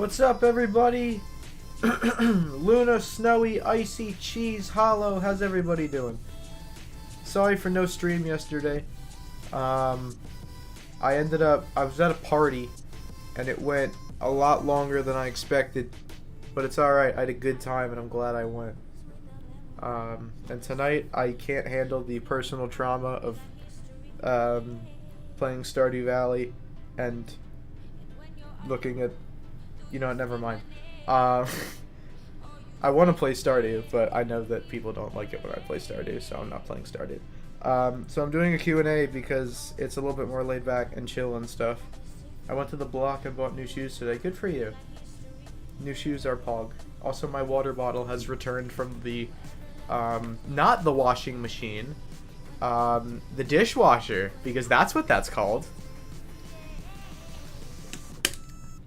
What's up, everybody? Luna, Snowy, Icy, Cheese, Hollow. How's everybody doing? Sorry for no stream yesterday. I was at a party, and it went a lot longer than I expected. But it's alright. I had a good time, and I'm glad I went. And tonight, I can't handle the personal trauma of playing Stardew Valley and looking at... You know what, never mind. I want to play Stardew, but I know that people don't like it when I play Stardew, so I'm not playing Stardew. So I'm doing a Q&A because it's a little bit more laid back and chill and stuff. I went to the block and bought new shoes today. Good for you. New shoes are pog. Also, my water bottle has returned from the, not the washing machine, the dishwasher, because that's what that's called.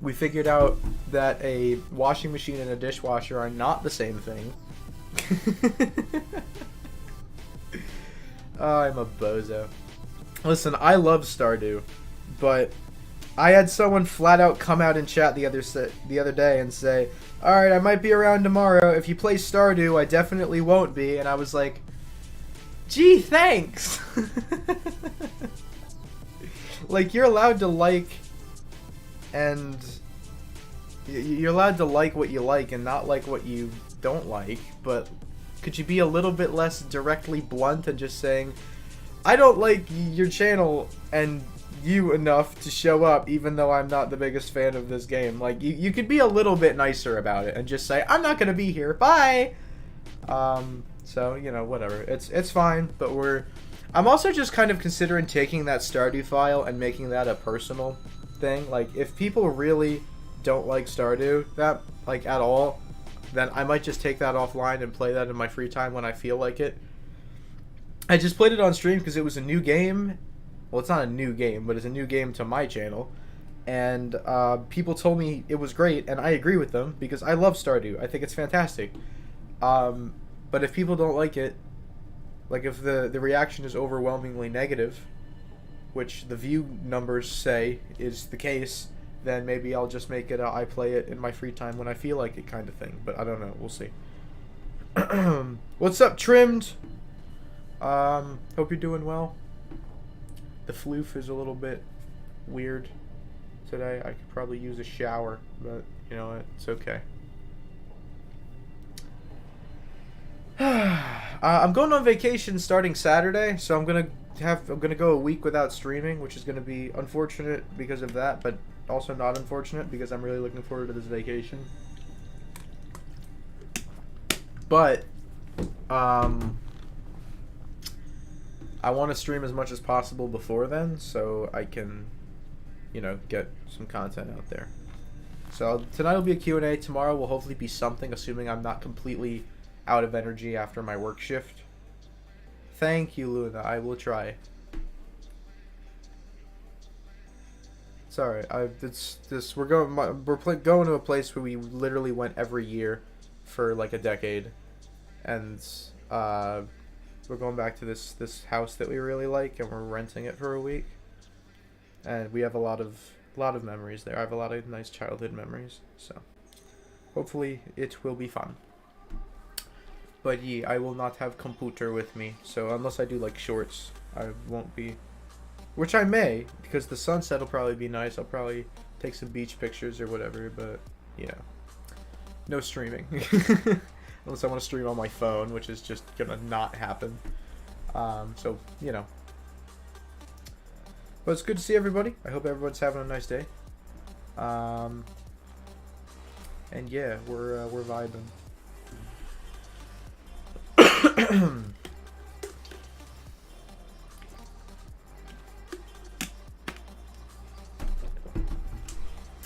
We figured out that a washing machine and a dishwasher are not the same thing. Oh, I'm a bozo. Listen, I love Stardew, but I had someone flat out come out in chat the other day and say, "Alright, I might be around tomorrow. If you play Stardew, I definitely won't be." And I was like, gee, thanks! Like, you're allowed to like... And you're allowed to like what you like and not like what you don't like, but could you be a little bit less directly blunt and just saying, I don't like your channel and you enough to show up even though I'm not the biggest fan of this game? Like, you could be a little bit nicer about it and just say, I'm not going to be here, bye! So, you know, whatever. It's fine, but I'm also just kind of considering taking that Stardew file and making that a personal thing. Like, if people really don't like Stardew that like at all, then I might just take that offline and play that in my free time when I feel like it. I just played it on stream because it was a new game. Well, it's not a new game, but it's a new game to my channel, and people told me it was great, and I agree with them because I love Stardew. I think it's fantastic. But if people don't like it, like if the reaction is overwhelmingly negative, which the view numbers say is the case, then maybe I'll just make it I play it in my free time when I feel like it kind of thing. But I don't know. We'll see. What's up, Trimmed? Hope you're doing well. The floof is a little bit weird today. I could probably use a shower, but you know what? It's okay. I'm going on vacation starting Saturday, so I'm gonna go a week without streaming, which is gonna be unfortunate because of that, but also not unfortunate because I'm really looking forward to this vacation. But I want to stream as much as possible before then, so I can, you know, get some content out there. So tonight will be a Q&A. Tomorrow will hopefully be something, assuming I'm not completely out of energy after my work shift. Thank you, Luna. I will try. Sorry, we're going to a place where we literally went every year for like a decade, and we're going back to this house that we really like, and we're renting it for a week, and we have a lot of memories there. I have a lot of nice childhood memories, so hopefully it will be fun. But yeah, I will not have computer with me, so unless I do like shorts, I won't be. Which I may, because the sunset will probably be nice. I'll probably take some beach pictures or whatever, but, you know, no streaming. Unless I want to stream on my phone, which is just gonna not happen. So, you know. But it's good to see everybody. I hope everyone's having a nice day. And yeah, we're vibing.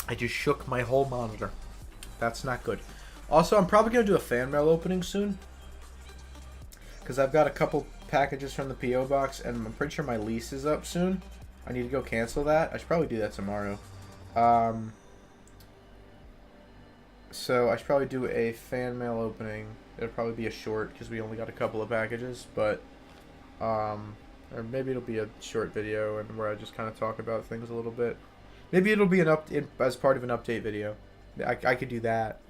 I just shook my whole monitor. That's not good. Also, I'm probably going to do a fan mail opening soon, because I've got a couple packages from the P.O. box, and I'm pretty sure my lease is up soon. I need to go cancel that. I should probably do that tomorrow. So I should probably do a fan mail opening. It'll probably be a short, because we only got a couple of packages, but or maybe it'll be a short video and where I just kind of talk about things a little bit. Maybe it'll be as part of an update video. I could do that.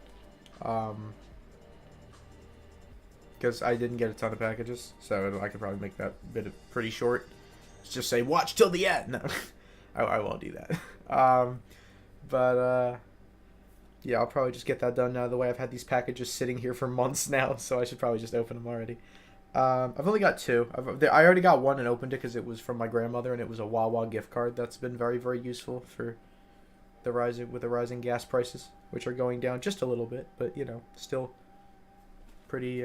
Because I didn't get a ton of packages, so I could probably make that bit pretty short. Just say, watch till the end. No, I won't do that. Yeah, I'll probably just get that done now. The way I've had these packages sitting here for months now, so I should probably just open them already. I've only got 2. I already got 1 and opened it because it was from my grandmother, and it was a Wawa gift card that's been very, very useful for the rising gas prices, which are going down just a little bit, but you know, still pretty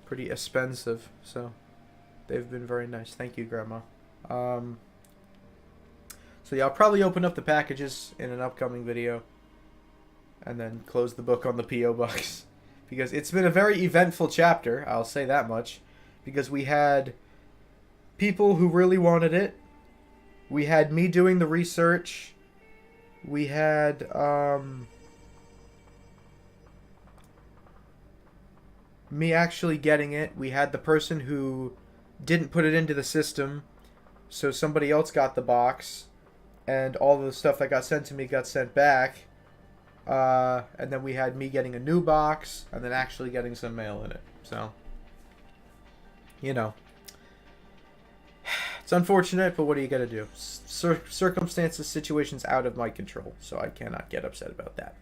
expensive. So they've been very nice. Thank you, Grandma. So yeah, I'll probably open up the packages in an upcoming video, and then close the book on the P.O. Box. Because it's been a very eventful chapter, I'll say that much. Because we had people who really wanted it. We had me doing the research. We had me actually getting it. We had the person who didn't put it into the system, so somebody else got the box, and all the stuff that got sent to me got sent back. And then we had me getting a new box, and then actually getting some mail in it. So, you know, it's unfortunate, but what are you gonna do? Circumstances, situations out of my control, so I cannot get upset about that.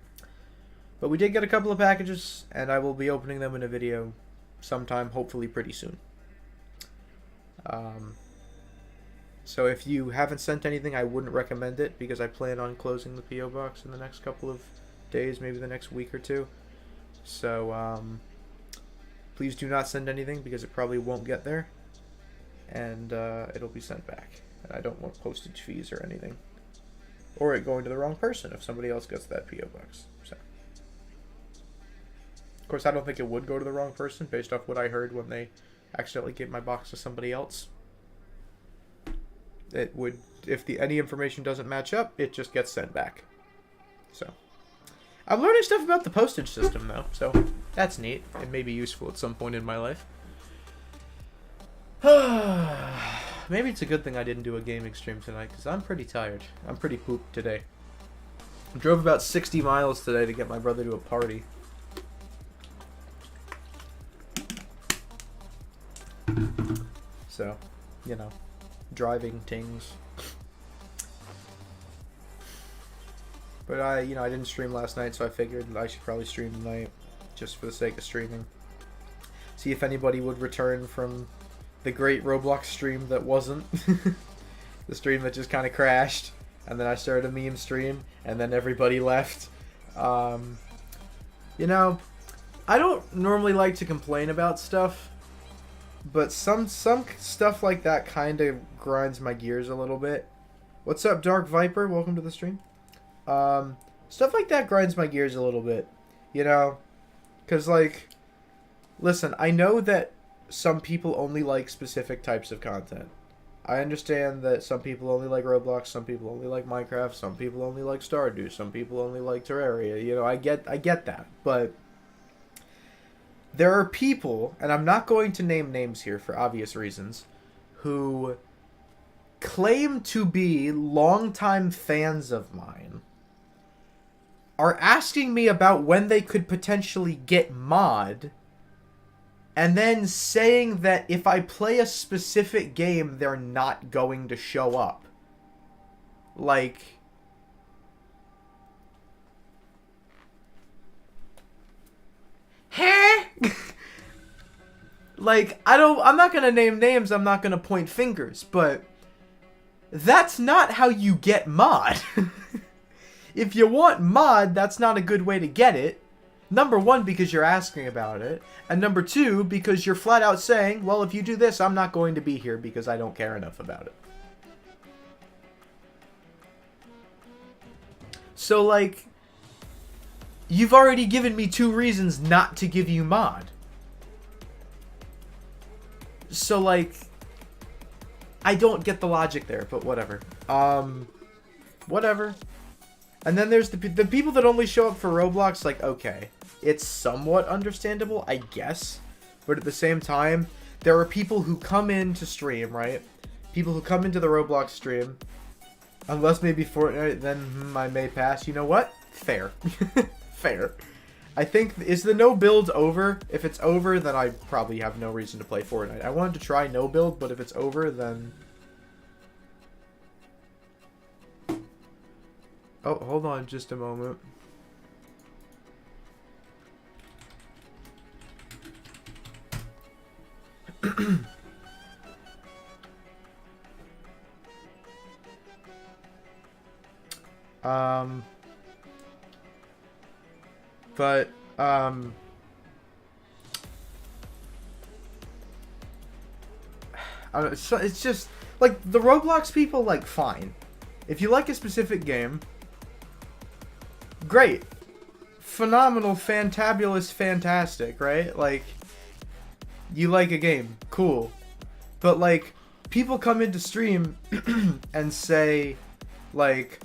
But we did get a couple of packages, and I will be opening them in a video sometime, hopefully pretty soon. So if you haven't sent anything, I wouldn't recommend it, because I plan on closing the P.O. Box in the next couple of days, maybe the next week or 2. So please do not send anything, because it probably won't get there, and it'll be sent back. And I don't want postage fees or anything, or it going to the wrong person if somebody else gets that P.O. Box. So, of course, I don't think it would go to the wrong person based off what I heard when they accidentally gave my box to somebody else. It would, if any information doesn't match up, it just gets sent back. So, I'm learning stuff about the postage system, though, so that's neat. It may be useful at some point in my life. Maybe it's a good thing I didn't do a gaming stream tonight, because I'm pretty tired. I'm pretty pooped today. I drove about 60 miles today to get my brother to a party. So, you know, driving things. But I didn't stream last night, so I figured I should probably stream tonight, just for the sake of streaming. See if anybody would return from the great Roblox stream that wasn't. The stream that just kind of crashed, and then I started a meme stream, and then everybody left. You know, I don't normally like to complain about stuff, but some stuff like that kind of grinds my gears a little bit. What's up, Dark Viper? Welcome to the stream. Stuff like that grinds my gears a little bit, you know? Because, like, listen, I know that some people only like specific types of content. I understand that some people only like Roblox, some people only like Minecraft, some people only like Stardew, some people only like Terraria. You know, I get that. But there are people, and I'm not going to name names here for obvious reasons, who claim to be longtime fans of mine, are asking me about when they could potentially get mod, and then saying that if I play a specific game, they're not going to show up. Like, huh? Like, I'm not gonna name names, I'm not gonna point fingers, but that's not how you get mod. If you want mod, that's not a good way to get it. Number one, because you're asking about it. And number two, because you're flat out saying, well, if you do this, I'm not going to be here because I don't care enough about it. So, like, you've already given me 2 reasons not to give you mod. So, like, I don't get the logic there, but whatever. Whatever. And then there's the people that only show up for Roblox, like, okay, it's somewhat understandable, I guess. But at the same time, there are people who come in to stream, right? People who come into the Roblox stream. Unless maybe Fortnite, then I may pass. You know what? Fair. Fair. I think, is the no build over? If it's over, then I probably have no reason to play Fortnite. I wanted to try no build, but if it's over, then... Oh, hold on just a moment. But, so it's just, like, the Roblox people, like, fine. If you like a specific game, great. Phenomenal, fantabulous, fantastic, right? Like, you like a game, cool. But, like, people come into stream and say, like,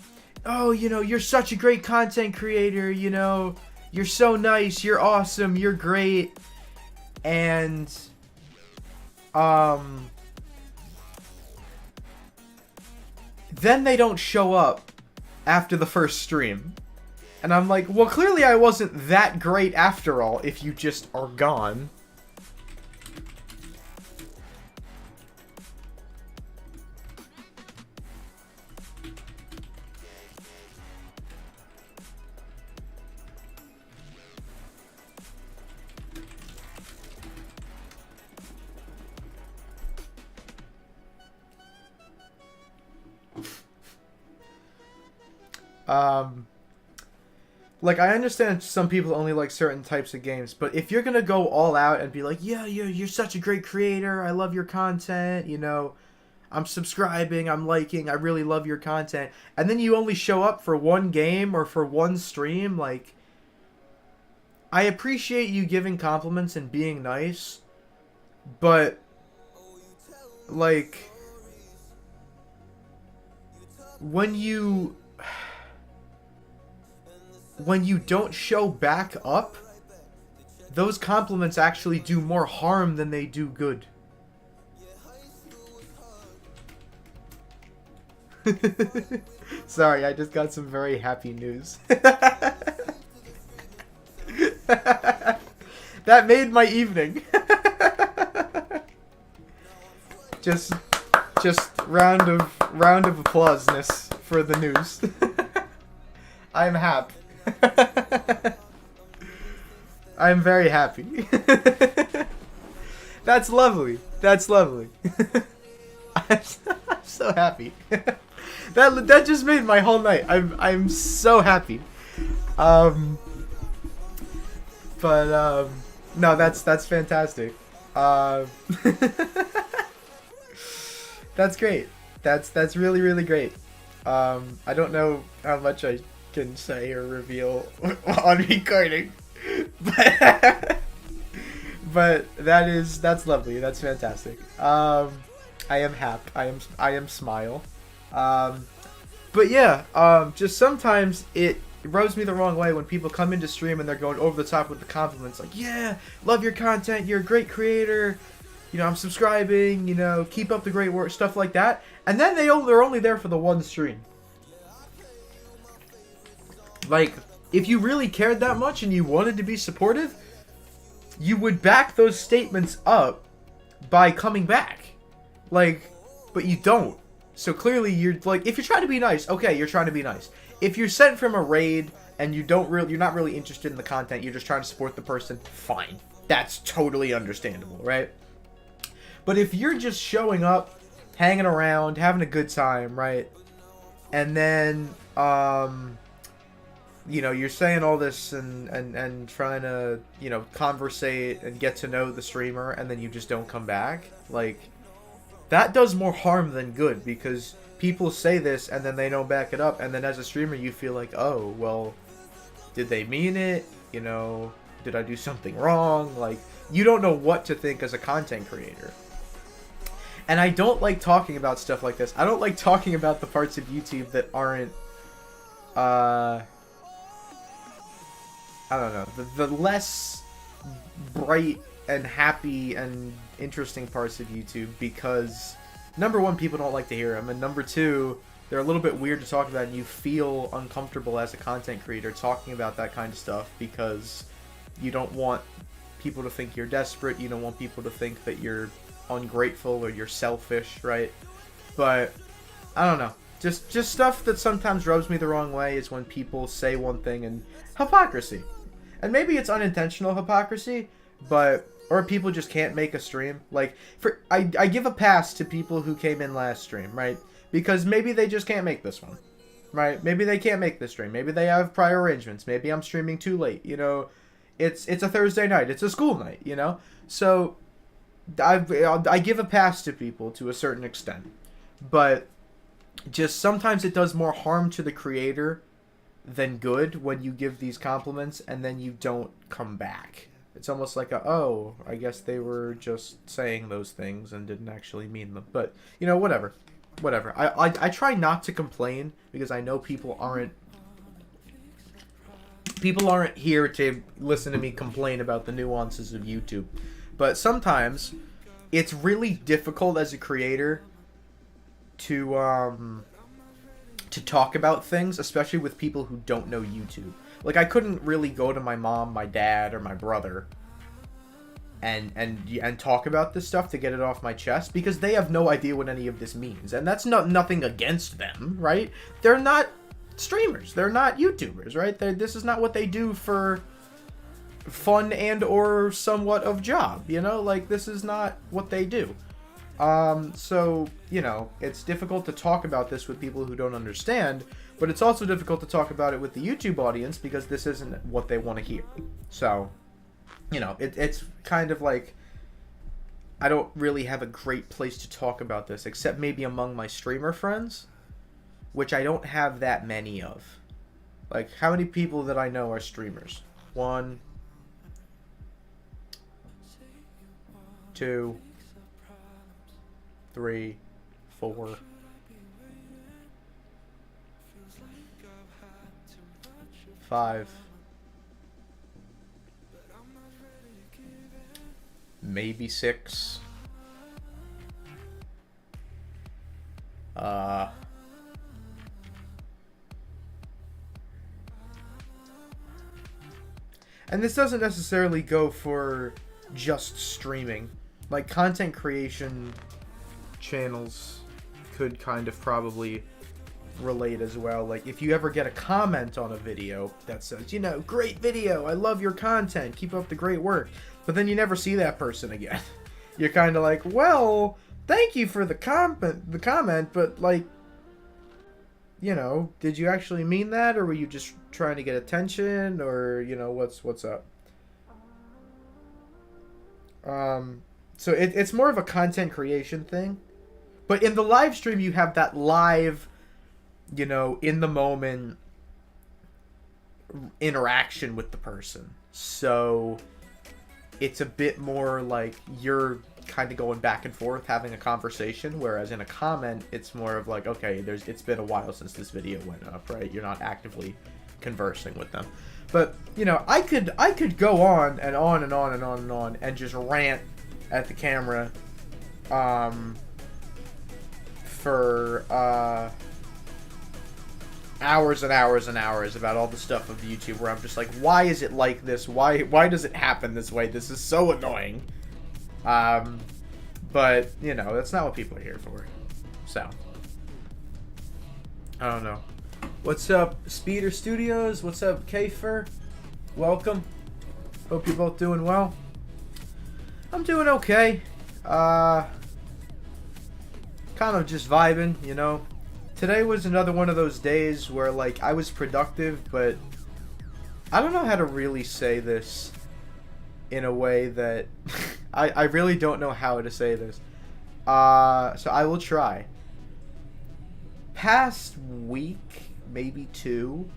oh, you know, you're such a great content creator, you know, you're so nice, you're awesome, you're great, and, then they don't show up after the first stream. And I'm like, well, clearly I wasn't that great after all, if you just are gone. Like, I understand some people only like certain types of games, but if you're gonna go all out and be like, yeah, you're such a great creator, I love your content, you know, I'm subscribing, I'm liking, I really love your content, and then you only show up for one game or for one stream, like, I appreciate you giving compliments and being nice, but, like, when you don't show back up, those compliments actually do more harm than they do good. Sorry, I just got some very happy news. That made my evening. Just round of applauseness for the news. I'm happy. I'm very happy. That's lovely. That's lovely. I'm so happy. That just made my whole night. I'm so happy. No, that's fantastic. That's great. That's really, really great. I don't know how much I can say or reveal on recording, but that's lovely. That's fantastic. I am happy. I am smile. But yeah, just sometimes it rubs me the wrong way when people come into stream and they're going over the top with the compliments, like, yeah, love your content, you're a great creator, you know, I'm subscribing, you know, keep up the great work, stuff like that, and then they're only there for the one stream. Like, if you really cared that much and you wanted to be supportive, you would back those statements up by coming back. Like, but you don't. So clearly you're, like, if you're trying to be nice, okay, you're trying to be nice. If you're sent from a raid and you're not really interested in the content, you're just trying to support the person, fine. That's totally understandable, right? But if you're just showing up, hanging around, having a good time, right? And then, you know, you're saying all this and trying to, you know, conversate and get to know the streamer, and then you just don't come back, like, that does more harm than good, because people say this and then they don't back it up, and then as a streamer you feel like, oh, well, did they mean it? You know, did I do something wrong? Like, you don't know what to think as a content creator. And I don't like talking about stuff like this. I don't like talking about the parts of YouTube that aren't, I don't know, the less bright and happy and interesting parts of YouTube, because number one, people don't like to hear them, and number two, they're a little bit weird to talk about, and you feel uncomfortable as a content creator talking about that kind of stuff because you don't want people to think you're desperate, you don't want people to think that you're ungrateful or you're selfish, right? But I don't know. Just stuff that sometimes rubs me the wrong way is when people say one thing and hypocrisy. And maybe it's unintentional hypocrisy, but or people just can't make a stream. Like I give a pass to people who came in last stream, right? Because maybe they just can't make this one. Right? Maybe they can't make this stream. Maybe they have prior arrangements. Maybe I'm streaming too late, you know. It's a Thursday night. It's a school night, you know? So I give a pass to people to a certain extent. But just sometimes it does more harm to the creator than good when you give these compliments and then you don't come back. It's almost like oh, I guess they were just saying those things and didn't actually mean them. But, you know, whatever. I try not to complain because I know people aren't here to listen to me complain about the nuances of YouTube. But sometimes it's really difficult as a creator to talk about things, especially with people who don't know YouTube. Like, I couldn't really go to my mom, my dad, or my brother and talk about this stuff to get it off my chest because they have no idea what any of this means. And that's nothing against them, right? They're not streamers. They're not YouTubers, right? This is not what they do for fun and or somewhat of job, you know? Like, this is not what they do. So, you know, it's difficult to talk about this with people who don't understand, but it's also difficult to talk about it with the YouTube audience because this isn't what they want to hear. So, you know, it's kind of like I don't really have a great place to talk about this except maybe among my streamer friends, which I don't have that many of. Like, how many people that I know are streamers? 1, 2, 3, 4. 5. Maybe 6. And this doesn't necessarily go for just streaming. Like, content creation channels could kind of probably relate as well. Like, if you ever get a comment on a video that says, you know, great video, I love your content, keep up the great work, but then you never see that person again. You're kind of like, well, thank you for the comment, but, like, you know, did you actually mean that, or were you just trying to get attention, or, you know, what's up? So it's more of a content creation thing, but in the live stream you have that live, you know, in the moment interaction with the person. So it's a bit more like you're kind of going back and forth having a conversation, whereas in a comment it's more of like, okay, it's been a while since this video went up, right? You're not actively conversing with them. But, you know, I could go on and on and on and on and on and just rant at the camera for hours and hours and hours about all the stuff of YouTube where I'm just like, why is it like this? Why does it happen this way? This is so annoying. But, you know, that's not what people are here for. So, I don't know. What's up, Speeder Studios? What's up, Kafer? Welcome. Hope you're both doing well. I'm doing okay. Kind of just vibing, you know. Today was another one of those days where, like, I was productive, but I don't know how to really say this in a way that... I really don't know how to say this. So I will try. Past week, maybe 2,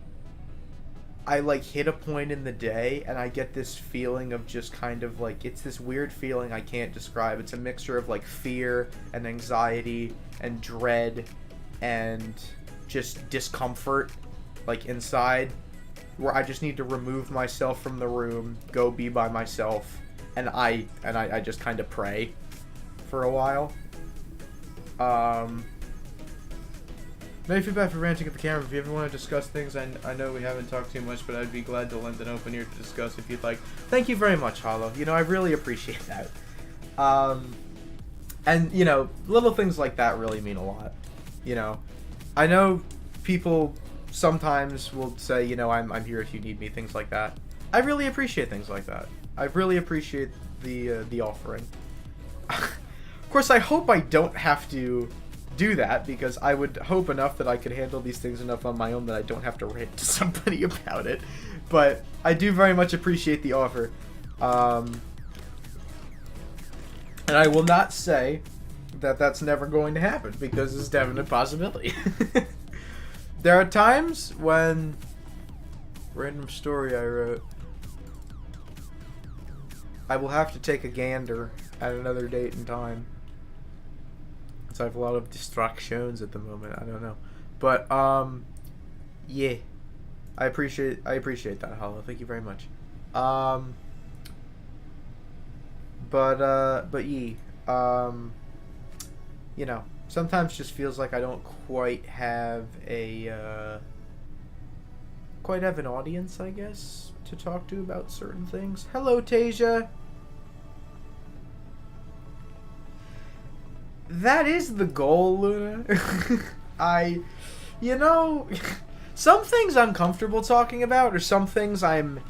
I, like, hit a point in the day, and I get this feeling of just kind of, like, it's this weird feeling I can't describe. It's a mixture of, like, fear and anxiety and dread and just discomfort, like, inside, where I just need to remove myself from the room, go be by myself, and I just kind of pray for a while. No feedback for ranting at the camera. If you ever want to discuss things, I know we haven't talked too much, but I'd be glad to lend an open ear to discuss if you'd like. Thank you very much, Hollow. You know, I really appreciate that. And, you know, little things like that really mean a lot. You know, I know people sometimes will say, you know, I'm here if you need me, things like that. I really appreciate things like that. I really appreciate the offering. Of course, I hope I don't have to do that, because I would hope enough that I could handle these things enough on my own that I don't have to rant to somebody about it. But I do very much appreciate the offer. And I will not say that that's never going to happen, because it's definitely a possibility. There are times when... Random story I wrote. I will have to take a gander at another date and time. So I have a lot of distractions at the moment. I don't know. But, yeah. I appreciate that, Hollow. Thank you very much. But you know, sometimes just feels like I don't quite have an audience, I guess, to talk to about certain things. Hello, Tasia. That is the goal, Luna. You know, some things I'm comfortable talking about, or some things I'm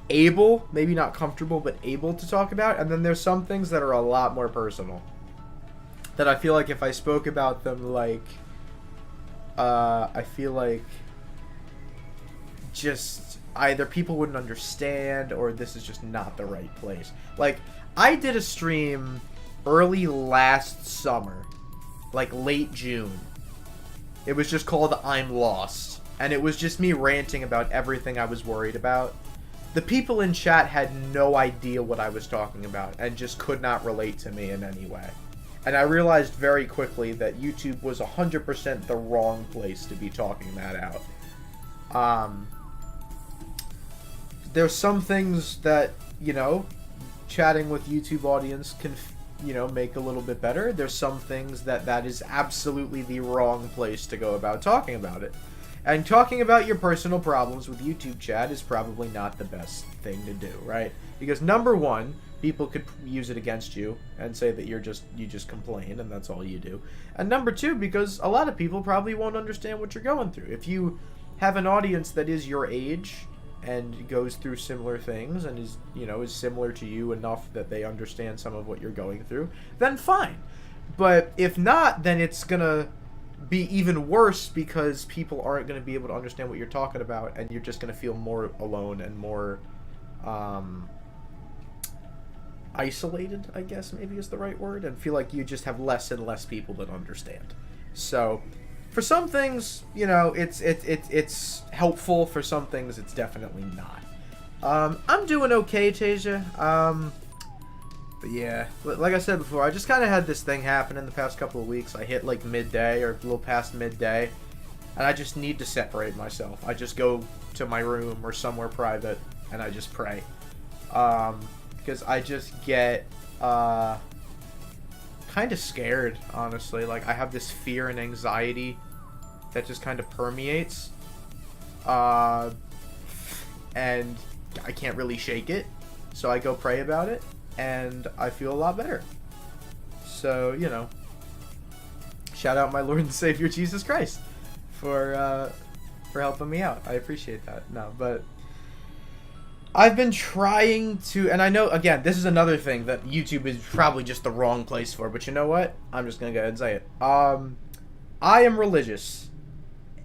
able, maybe not comfortable, but able to talk about, and then there's some things that are a lot more personal, that I feel like if I spoke about them, like, I feel like just either people wouldn't understand, or this is just not the right place. Like, I did a stream early last summer, like late June. It was just called I'm Lost, and it was just me ranting about everything I was worried about. The people in chat had no idea what I was talking about, and just could not relate to me in any way. And I realized very quickly that YouTube was 100% the wrong place to be talking that out. There's some things that, you know, chatting with YouTube audience can, you know, make a little bit better. There's some things that is absolutely the wrong place to go about talking about it. And talking about your personal problems with YouTube chat is probably not the best thing to do, right? Because number one, people could use it against you and say that you just complain and that's all you do. And number two, because a lot of people probably won't understand what you're going through. If you have an audience that is your age and goes through similar things and is, you know, is similar to you enough that they understand some of what you're going through, then fine. But if not, then it's gonna be even worse, because people aren't going to be able to understand what you're talking about, and you're just going to feel more alone and more isolated, I guess maybe is the right word, and feel like you just have less and less people that understand. So for some things, you know, it's helpful. For some things, it's definitely not. I'm doing okay, Tasia. But yeah, like I said before, I just kind of had this thing happen in the past couple of weeks. I hit like midday, or a little past midday, and I just need to separate myself. I just go to my room or somewhere private, and I just pray. Because I just get kind of scared, honestly. Like, I have this fear and anxiety that just kind of permeates. And I can't really shake it, so I go pray about it. And I feel a lot better. So, you know, shout out my Lord and Savior Jesus Christ for helping me out. I appreciate that. No, but I've been trying to, and I know, again, this is another thing that YouTube is probably just the wrong place for, but you know what? I'm just gonna go ahead and say it. I am religious,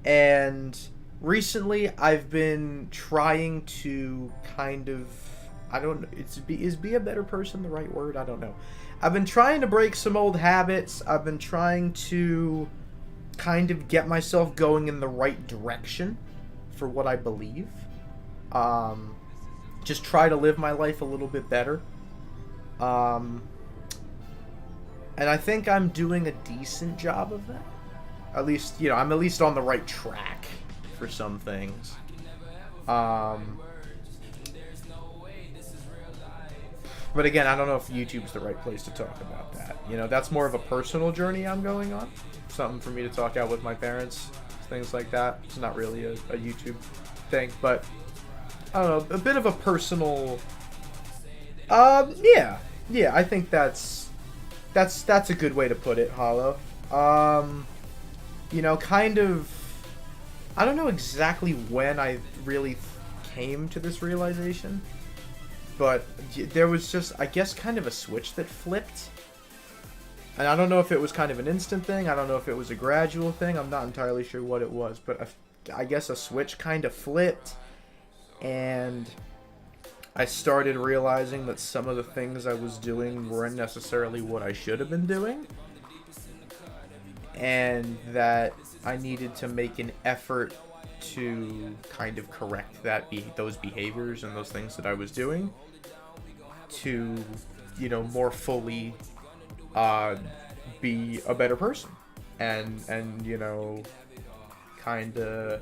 and recently I've been trying to kind of, I don't know, is be a better person the right word? I don't know. I've been trying to break some old habits. I've been trying to kind of get myself going in the right direction for what I believe. Just try to live my life a little bit better. And I think I'm doing a decent job of that. At least, you know, I'm at least on the right track for some things. But again, I don't know if YouTube's the right place to talk about that. You know, that's more of a personal journey I'm going on. Something for me to talk out with my parents things like that. It's not really a YouTube thing, but I don't know, a bit of a personal. Yeah, I think that's a good way to put it, Hollow. You know, kind of. I don't know exactly when I really came to this realization, but there was just, I guess, kind of a switch that flipped. And I don't know if it was kind of an instant thing. I don't know if it was a gradual thing. I'm not entirely sure what it was, but I guess a switch kind of flipped, and I started realizing that some of the things I was doing weren't necessarily what I should have been doing, and that I needed to make an effort to kind of correct those behaviors and those things that I was doing to, you know, more fully be a better person and you know, kind of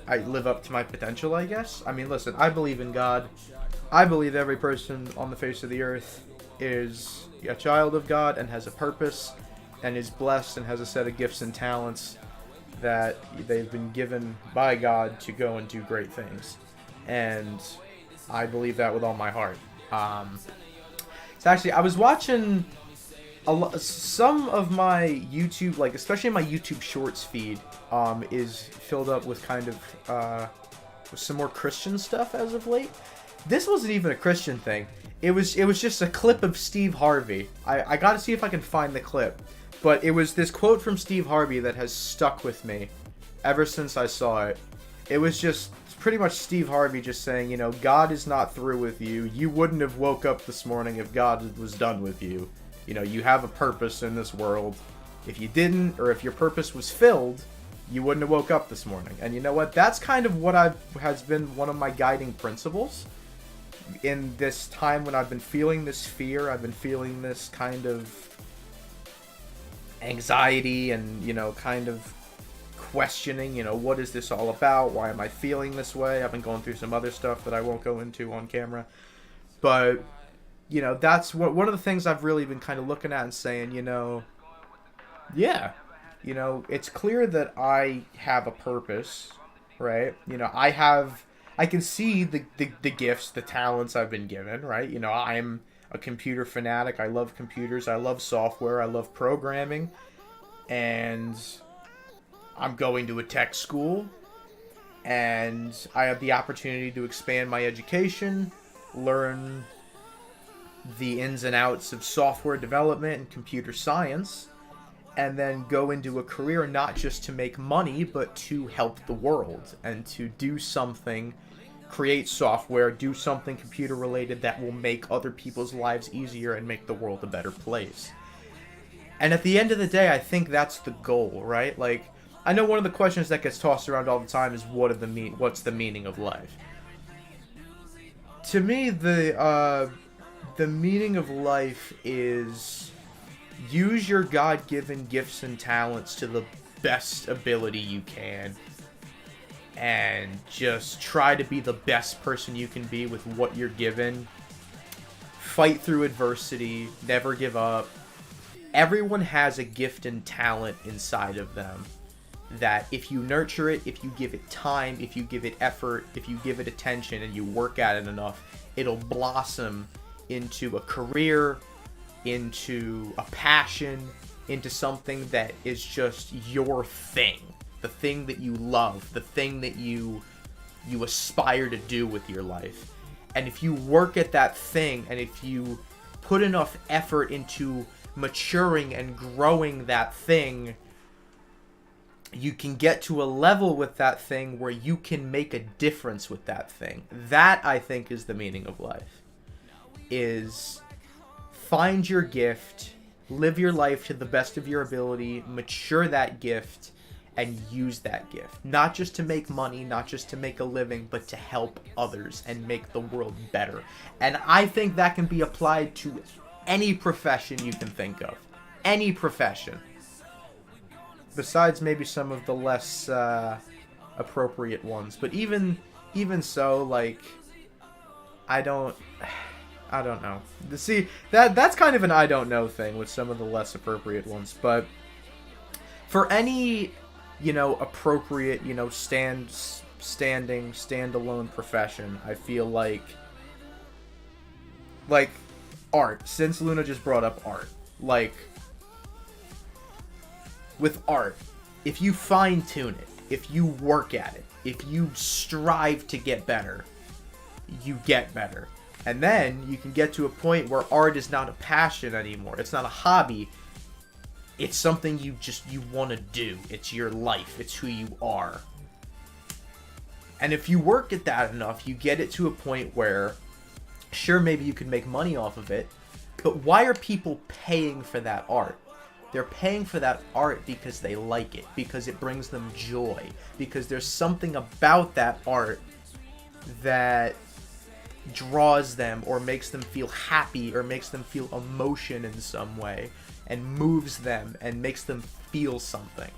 I live up to my potential, I guess. I mean, listen, I believe in God. I believe every person on the face of the earth is a child of God and has a purpose and is blessed and has a set of gifts and talents that they've been given by God to go and do great things. And I believe that with all my heart. So actually, I was watching some of my YouTube, like especially my YouTube Shorts feed, is filled up with kind of with some more Christian stuff as of late. This wasn't even a Christian thing. It was just a clip of Steve Harvey. I got to see if I can find the clip. But it was this quote from Steve Harvey that has stuck with me ever since I saw it. It was just pretty much Steve Harvey just saying, you know, God is not through with you. You wouldn't have woke up this morning if God was done with you. You know, you have a purpose in this world. If you didn't, or if your purpose was filled, you wouldn't have woke up this morning. And you know what? That's kind of what has been one of my guiding principles in this time when I've been feeling this fear. I've been feeling this kind of anxiety and, you know, kind of questioning, you know, what is this all about? Why am I feeling this way? I've been going through some other stuff that I won't go into on camera. But, you know, that's one of the things I've really been kind of looking at and saying, you know, yeah, you know, it's clear that I have a purpose, right? You know, I can see the gifts, the talents I've been given, right? You know, I'm a computer fanatic. I love computers. I love software. I love programming. And I'm going to a tech school. And I have the opportunity to expand my education, learn the ins and outs of software development and computer science, and then go into a career not just to make money, but to help the world and to do something, create software, do something computer related that will make other people's lives easier and make the world a better place. And at the end of the day, I think that's the goal, right? Like, I know one of the questions that gets tossed around all the time is what's the meaning of life? To me, the meaning of life is use your God-given gifts and talents to the best ability you can, and just try to be the best person you can be with what you're given. Fight through adversity, never give up. Everyone has a gift and talent inside of them that if you nurture it, if you give it time, if you give it effort, if you give it attention and you work at it enough, it'll blossom into a career, into a passion, into something that is just your thing. The thing that you love, the thing that you aspire to do with your life. And if you work at that thing, and if you put enough effort into maturing and growing that thing, you can get to a level with that thing where you can make a difference with that thing. That, I think, is the meaning of life. Is find your gift, live your life to the best of your ability, mature that gift, and use that gift. Not just to make money, not just to make a living, but to help others and make the world better. And I think that can be applied to any profession you can think of. Any profession. Besides maybe some of the less appropriate ones. But even so, like, I don't know. See, that's kind of an I don't know thing with some of the less appropriate ones. But for any, appropriate, standalone profession, I feel like art, since Luna just brought up art, like, with art, if you fine-tune it, if you work at it, if you strive to get better, you get better. And then you can get to a point where art is not a passion anymore. It's not a hobby. It's something you want to do. It's your life. It's who you are. And if you work at that enough, you get it to a point where, sure, maybe you can make money off of it, but why are people paying for that art? They're paying for that art because they like it, because it brings them joy, because there's something about that art that draws them or makes them feel happy or makes them feel emotion in some way and moves them and makes them feel something.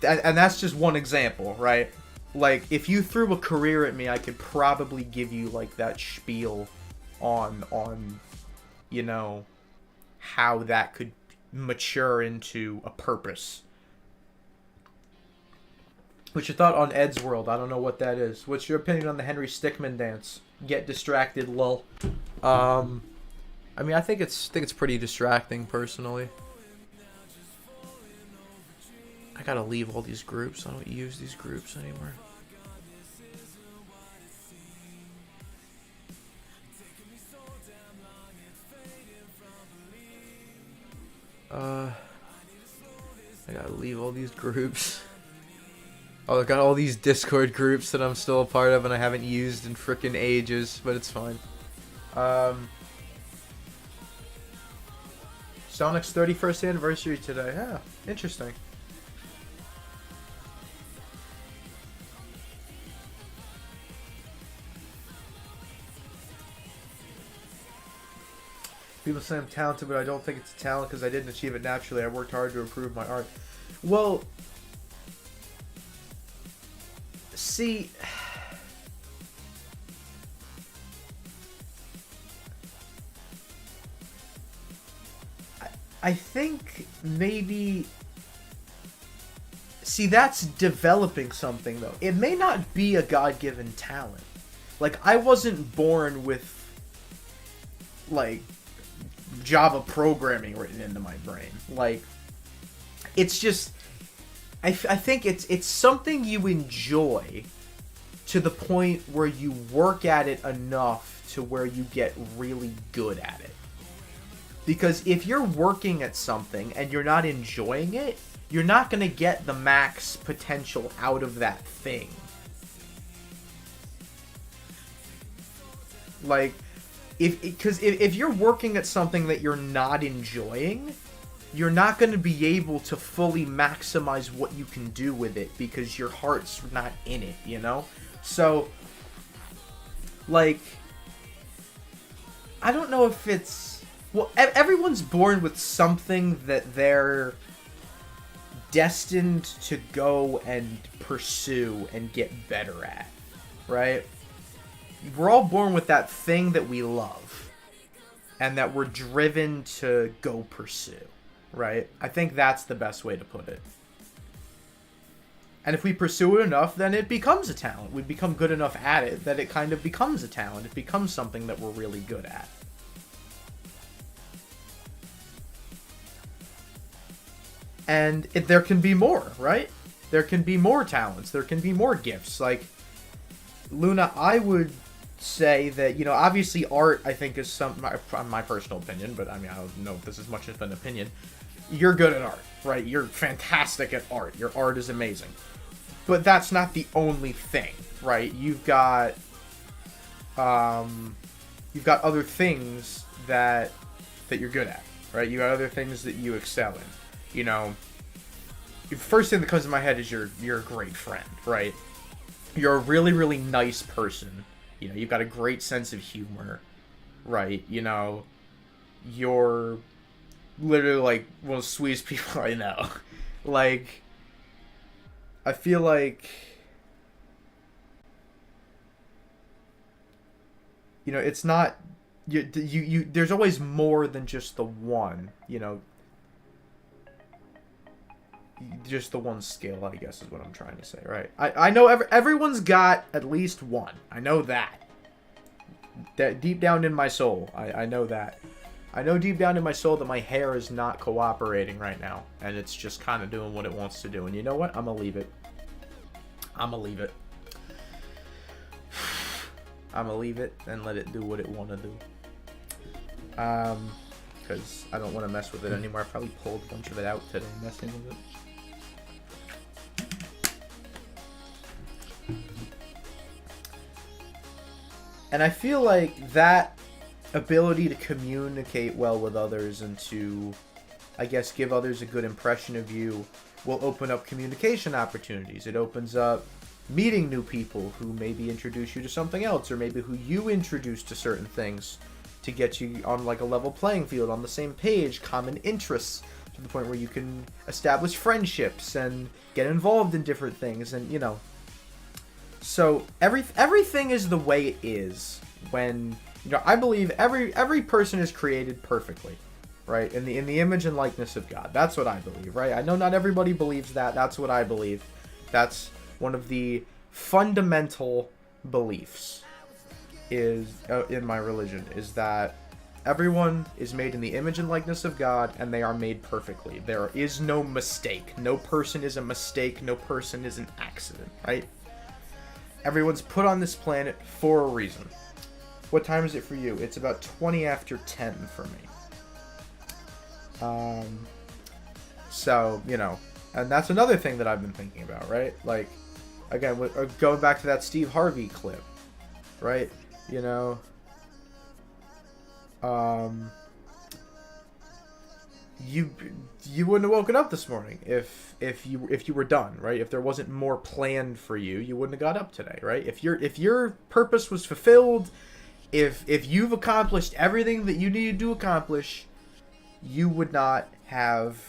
And that's just one example, right? Like, if you threw a career at me, I could probably give you, like, that spiel on how that could mature into a purpose. What's your thought on Ed's World? I don't know what that is. What's your opinion on the Henry Stickmin dance? Get distracted, lol. I mean, I think it's pretty distracting, personally. I gotta leave all these groups. I don't use these groups anymore. I gotta leave all these groups. Oh, I got all these Discord groups that I'm still a part of and I haven't used in frickin' ages, but it's fine. Sonic's 31st anniversary today. Yeah, interesting. People say I'm talented, but I don't think it's a talent because I didn't achieve it naturally. I worked hard to improve my art. Well, see, I think maybe... See, that's developing something, though. It may not be a God-given talent. Like, I wasn't born with, like, Java programming written into my brain. Like, it's just... I think it's something you enjoy to the point where you work at it enough to where you get really good at it. Because if you're working at something and you're not enjoying it, you're not going to get the max potential out of that thing. Like, if you're working at something that you're not enjoying, you're not going to be able to fully maximize what you can do with it because your heart's not in it, you know? So, like, I don't know if it's... Well, everyone's born with something that they're destined to go and pursue and get better at, right? We're all born with that thing that we love and that we're driven to go pursue, right? I think that's the best way to put it. And if we pursue it enough, then it becomes a talent. We become good enough at it that it kind of becomes a talent. It becomes something that we're really good at. And there can be more, right? There can be more talents. There can be more gifts. Like, Luna, I would say that, you know, obviously art, I think, is my personal opinion, but I mean, I don't know if this is much of an opinion. You're good at art, right? You're fantastic at art. Your art is amazing. But that's not the only thing, right? You've got other things that you're good at, right? You got other things that you excel in. You know, the first thing that comes to my head is you're a great friend, right? You're a really, really nice person. You know, you've got a great sense of humor, right? You know, you're literally, like, one of the sweetest people I know. Like, I feel like, you know, it's not, you there's always more than just the one, you know. just the one skill, I guess, is what I'm trying to say, right? I know everyone's got at least one. I know that. That deep down in my soul, I know that. I know deep down in my soul that my hair is not cooperating right now, and it's just kind of doing what it wants to do. And you know what? I'm gonna leave it. I'm gonna leave it. I'm gonna leave it and let it do what it wanna do. Because I don't want to mess with it anymore. I probably pulled a bunch of it out today, messing with it. And I feel like that ability to communicate well with others and to, I guess, give others a good impression of you will open up communication opportunities. It opens up meeting new people who maybe introduce you to something else, or maybe who you introduce to certain things to get you on like a level playing field, on the same page, common interests, to the point where you can establish friendships and get involved in different things, and you know. So everything is the way it is when, you know, I believe every person is created perfectly, right? In the image and likeness of God. That's what I believe, right? I know not everybody believes that. That's what I believe. That's one of the fundamental beliefs is in my religion, is that everyone is made in the image and likeness of God, and they are made perfectly. There is no mistake. No person is a mistake. No person is an accident, right? Everyone's put on this planet for a reason. What time is it for you? It's about 20 after 10 for me. So, you know, and that's another thing that I've been thinking about, right? Like, again, going back to that Steve Harvey clip, right? You know, you wouldn't have woken up this morning if you were done, right? If there wasn't more planned for you, you wouldn't have got up today, right? If your purpose was fulfilled, if you've accomplished everything that you needed to accomplish, you would not have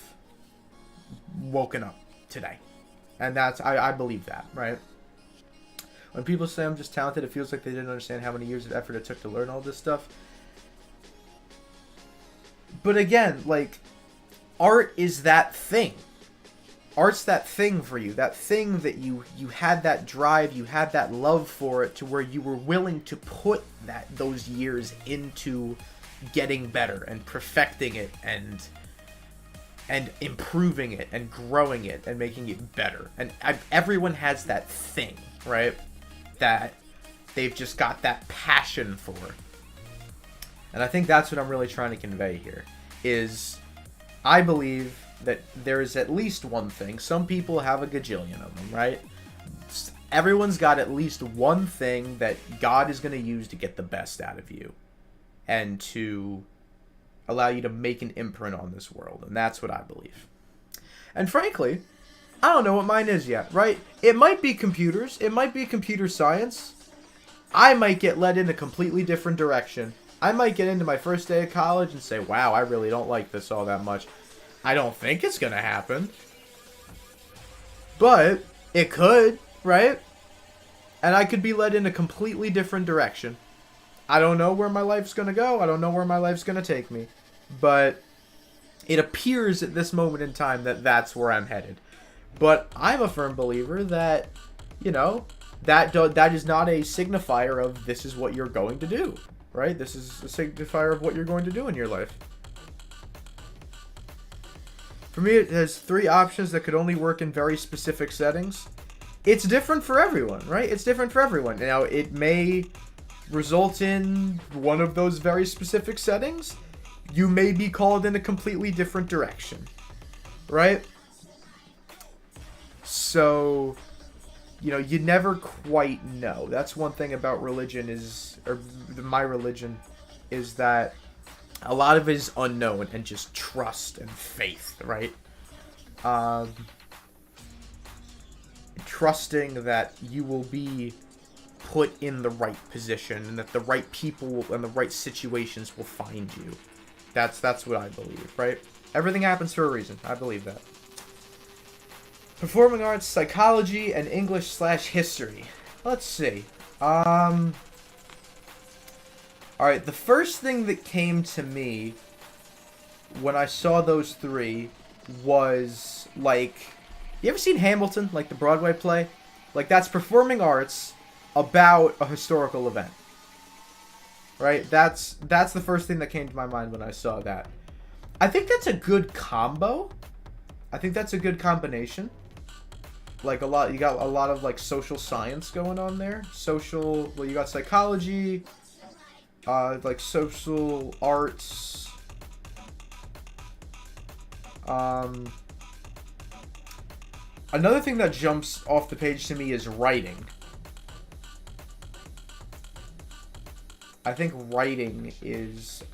woken up today. And that's I believe that, right? When people say I'm just talented, it feels like they didn't understand how many years of effort it took to learn all this stuff. But again, like, art is that thing. Art's that thing for you. That thing that you had that drive, you had that love for it, to where you were willing to put those years into getting better and perfecting it and improving it and growing it and making it better. And everyone has that thing, right? That they've just got that passion for. And I think that's what I'm really trying to convey here, is I believe that there is at least one thing. Some people have a gajillion of them, right? Everyone's got at least one thing that God is going to use to get the best out of you and to allow you to make an imprint on this world. And that's what I believe. And frankly, I don't know what mine is yet, right? It might be computers. It might be computer science. I might get led in a completely different direction. I might get into my first day of college and say, wow, I really don't like this all that much. I don't think it's going to happen. But it could, right? And I could be led in a completely different direction. I don't know where my life's going to go. I don't know where my life's going to take me. But it appears at this moment in time that that's where I'm headed. But I'm a firm believer that, you know, that is not a signifier of this is what you're going to do, right? This is a signifier of what you're going to do in your life. For me, it has 3 options that could only work in very specific settings. It's different for everyone, right? It's different for everyone. Now, it may result in one of those very specific settings. You may be called in a completely different direction, right? So, you know, you never quite know. That's one thing about religion my religion, is that a lot of it is unknown and just trust and faith, right? Trusting that you will be put in the right position and that the right people and the right situations will find you. That's what I believe, right? Everything happens for a reason. I believe that. Performing arts, psychology, and English/history. Let's see. Alright, the first thing that came to me when I saw those 3 was, like, You ever seen Hamilton, like the Broadway play? Like, that's performing arts about a historical event. Right? That's the first thing that came to my mind when I saw that. I think that's a good combo. I think that's a good combination. Like, you got a lot of, like, social science going on there. Well, you got psychology, like, social arts. Another thing that jumps off the page to me is writing. I think writing is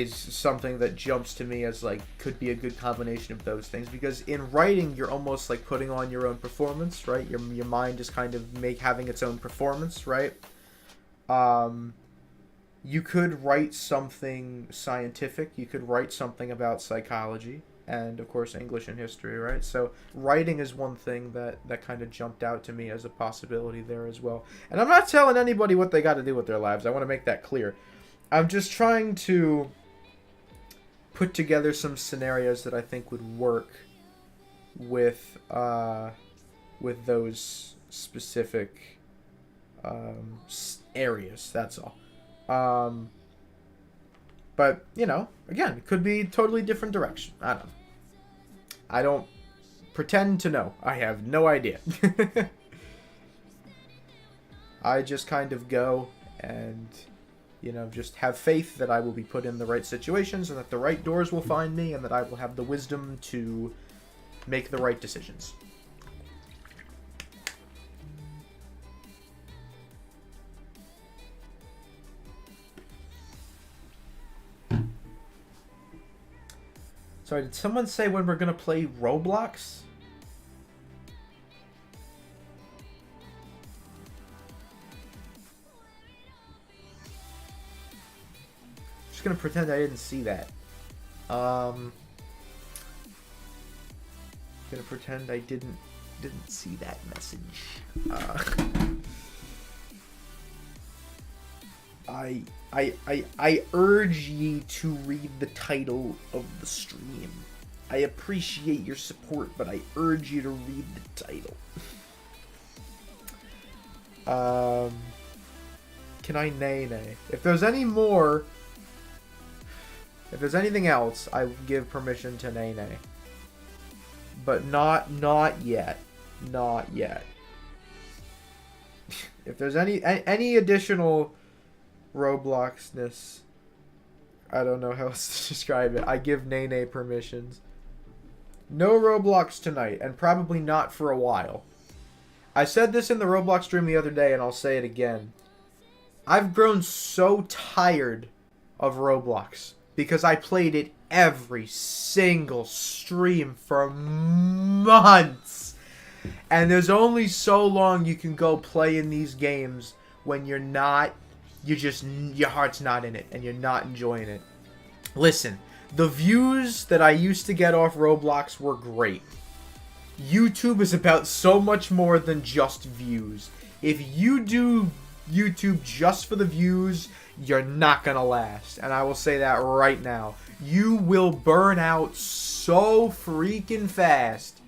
something that jumps to me as, like, could be a good combination of those things, because in writing you're almost like putting on your own performance, right? Your mind is kind of having its own performance, right? You could write something scientific, you could write something about psychology, and of course English and history, right? So writing is one thing that kind of jumped out to me as a possibility there as well. And I'm not telling anybody what they got to do with their lives. I want to make that clear. I'm just trying to put together some scenarios that I think would work with those specific areas. That's all. But, you know, again, it could be a totally different direction. I don't know. I don't pretend to know. I have no idea. I just kind of go and, you know, just have faith that I will be put in the right situations and that the right doors will find me and that I will have the wisdom to make the right decisions. Sorry, did someone say when we're going to play Roblox? Just going to pretend I didn't see that. Going to pretend I didn't see that message. I urge ye to read the title of the stream. I appreciate your support, but I urge you to read the title. Can I nay? If there's any more, if there's anything else, I give permission to nay. But not yet. Not yet. If there's any additional Robloxness, I don't know how else to describe it, I give nay permissions. No Roblox tonight, and probably not for a while. I said this in the Roblox stream the other day, and I'll say it again. I've grown so tired of Roblox because I played it every single stream for months. And there's only so long you can go play in these games when your heart's not in it and you're not enjoying it. Listen, the views that I used to get off Roblox were great. YouTube is about so much more than just views. If you do YouTube just for the views, you're not gonna last. And I will say that right now. You will burn out so freaking fast.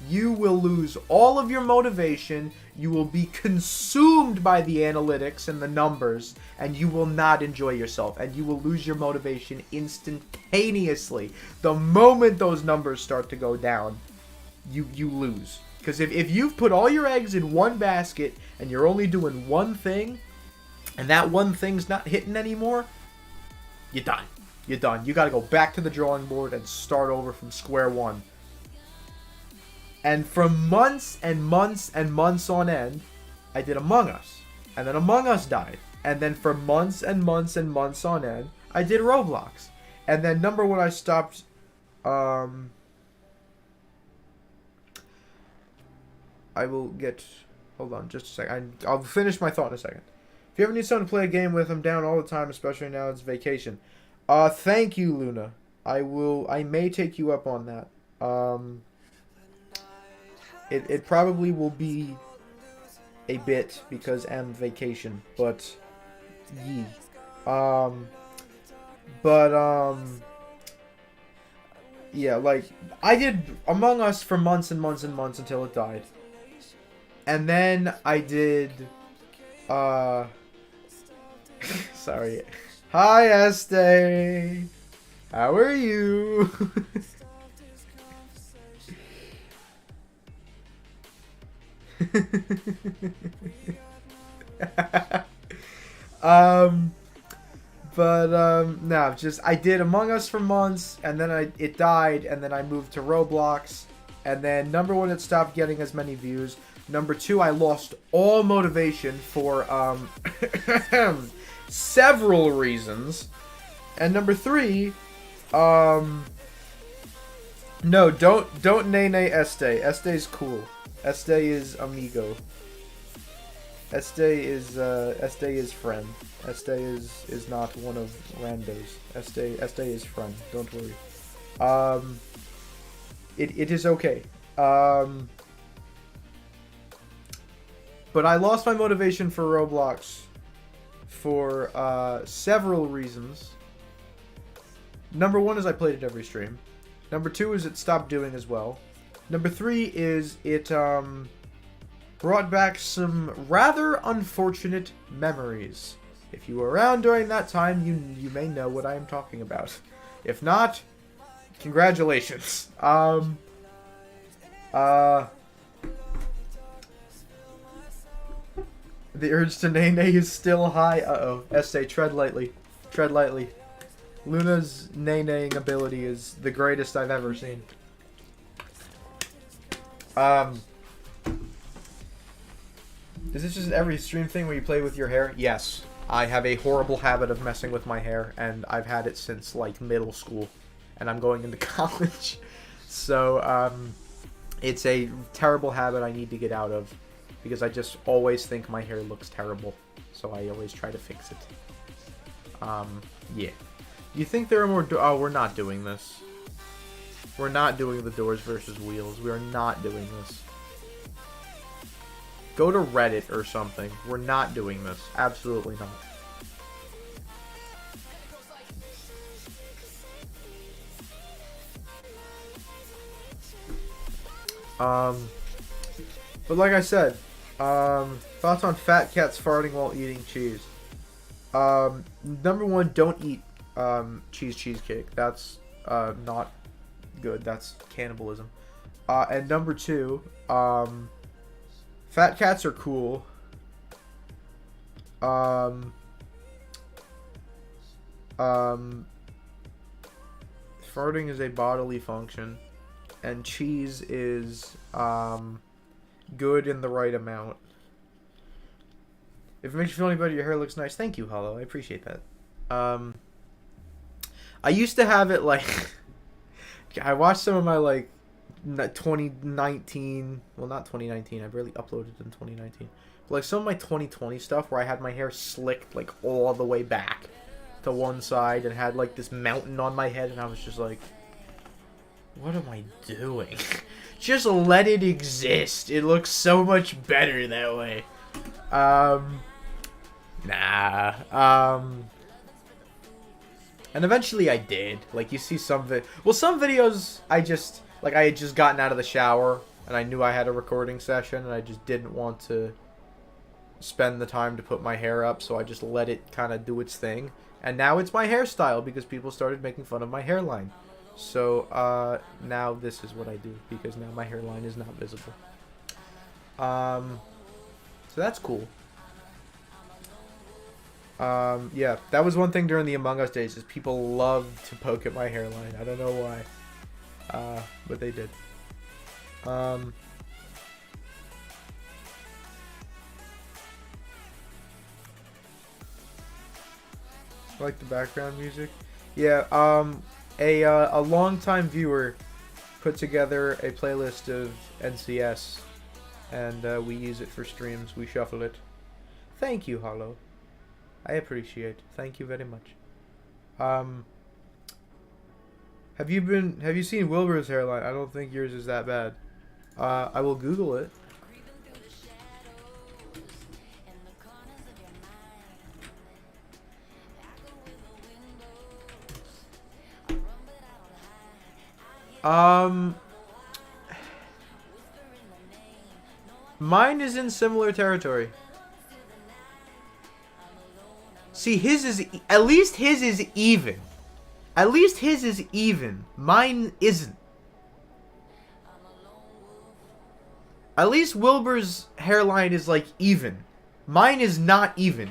You will lose all of your motivation. You will be consumed by the analytics and the numbers, and you will not enjoy yourself, and you will lose your motivation instantaneously. The moment those numbers start to go down, you lose. Because if you've put all your eggs in one basket and you're only doing one thing, and that one thing's not hitting anymore, you're done. You're done. You got to go back to the drawing board and start over from square one. And for months and months and months on end, I did Among Us. And then Among Us died. And then for months and months and months on end, I did Roblox. And then number one, I stopped... I will get... Hold on, just a second. I'll finish my thought in a second. If you ever need someone to play a game with, I'm down all the time, especially now it's vacation. Thank you, Luna. I may take you up on that. It probably will be a bit because I'm vacation, but yee. Yeah, like, I did Among Us for months and months and months until it died. And then I did, sorry. Hi, Estee. How are you? um, no, just I did Among Us for months, and then it died, and then I moved to Roblox, and then number one, it stopped getting as many views. Number two, I lost all motivation for several reasons, and number three, no, don't nay Este. Este's cool. Este is amigo. Este is friend. Este is not one of randos. Este is friend. Don't worry. It is okay. But I lost my motivation for Roblox for several reasons. Number one is I played it every stream. Number two is it stopped doing as well. Number three is it brought back some rather unfortunate memories. If you were around during that time, you may know what I am talking about. If not, congratulations. The urge to nay is still high. Uh-oh. Essay, tread lightly. Tread lightly. Luna's nay-naying ability is the greatest I've ever seen. Is this just an every stream thing where you play with your hair? Yes. I have a horrible habit of messing with my hair, and I've had it since, like, middle school. And I'm going into college. So, it's a terrible habit I need to get out of. Because I just always think my hair looks terrible. So I always try to fix it. Yeah. Do you think there are more... Oh, we're not doing this. We're not doing the doors versus wheels. We are not doing this. Go to Reddit or something. We're not doing this. Absolutely not. But like I said, thoughts on fat cats farting while eating cheese. Number one, don't eat cheesecake. That's not good. That's cannibalism. And number two, fat cats are cool. Farting is a bodily function, and cheese is good in the right amount. If it makes you feel any better, your hair looks nice. Thank you, Hollow. I appreciate that. I used to have it like... I watched some of my, like, 2019... Well, not 2019. I barely uploaded in 2019. But, like, some of my 2020 stuff where I had my hair slicked, like, all the way back to one side and had, like, this mountain on my head. And I was just like, what am I doing? Just let it exist. It looks so much better that way. And eventually I did. Like, you see some some videos I had just gotten out of the shower and I knew I had a recording session and I just didn't want to spend the time to put my hair up, so I just let it kind of do its thing. And now it's my hairstyle because people started making fun of my hairline. So, now this is what I do because now my hairline is not visible. So that's cool. Yeah, that was one thing during the Among Us days, is people loved to poke at my hairline. I don't know why. But they did. Like the background music? Yeah, a longtime viewer put together a playlist of NCS, and we use it for streams. We shuffle it. Thank you, Hollow. I appreciate. Thank you very much. Have you seen Wilbur's hairline? I don't think yours is that bad. I will Google it. Um, mine is in similar territory. See, his is at least his is even. At least his is even. Mine isn't. At least Wilbur's hairline is like even. Mine is not even.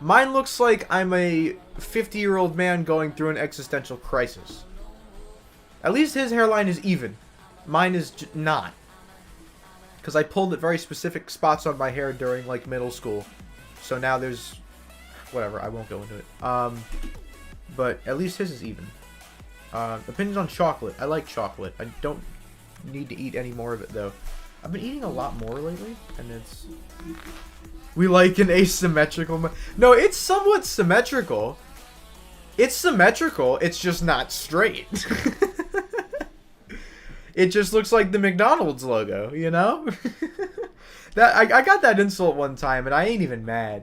Mine looks like I'm a 50-year-old man going through an existential crisis. At least his hairline is even. Mine is not. Because I pulled at very specific spots on my hair during, like, middle school. So now there's... Whatever, I won't go into it. But at least his is even. Opinions on chocolate. I like chocolate. I don't need to eat any more of it, though. I've been eating a lot more lately, and it's... We like an asymmetrical... No, it's somewhat symmetrical. It's symmetrical, it's just not straight. It just looks like the McDonald's logo, you know? That I got that insult one time, and I ain't even mad.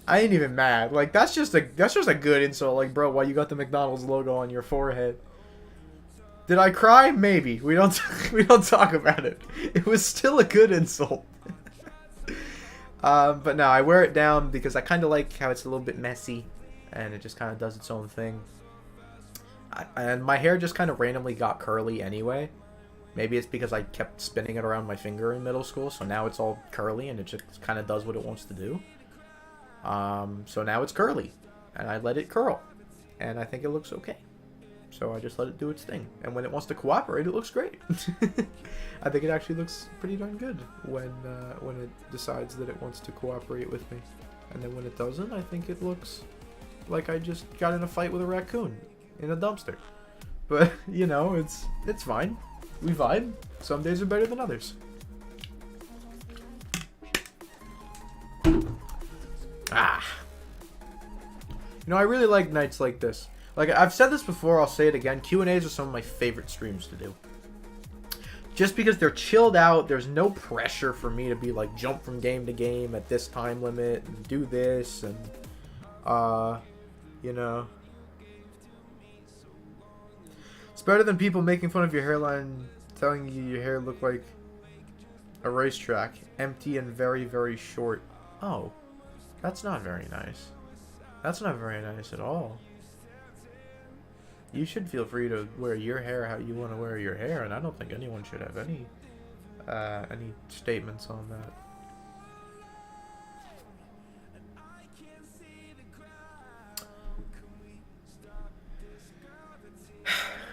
I ain't even mad. Like, that's just a good insult. Like, bro, why you got the McDonald's logo on your forehead? Did I cry? Maybe. We don't talk about it. It was still a good insult. But no, I wear it down because I kind of like how it's a little bit messy, and it just kind of does its own thing. And my hair just kind of randomly got curly anyway. Maybe it's because I kept spinning it around my finger in middle school, so now it's all curly and it just kind of does what it wants to do. So now it's curly, and I let it curl, and I think it looks okay. So I just let it do its thing, and when it wants to cooperate, it looks great. I think it actually looks pretty darn good when it decides that it wants to cooperate with me. And then when it doesn't, I think it looks like I just got in a fight with a raccoon in a dumpster. But, you know, it's fine. We vibe. Some days are better than others. Ah. You know, I really like nights like this. Like, I've said this before, I'll say it again. Q&As are some of my favorite streams to do. Just because they're chilled out, there's no pressure for me to be like, jump from game to game at this time limit, and do this, and, you know. It's better than people making fun of your hairline, telling you your hair looked like a racetrack, empty and very, very short. Oh, that's not very nice. That's not very nice at all. You should feel free to wear your hair how you want to wear your hair, and I don't think anyone should have any statements on that.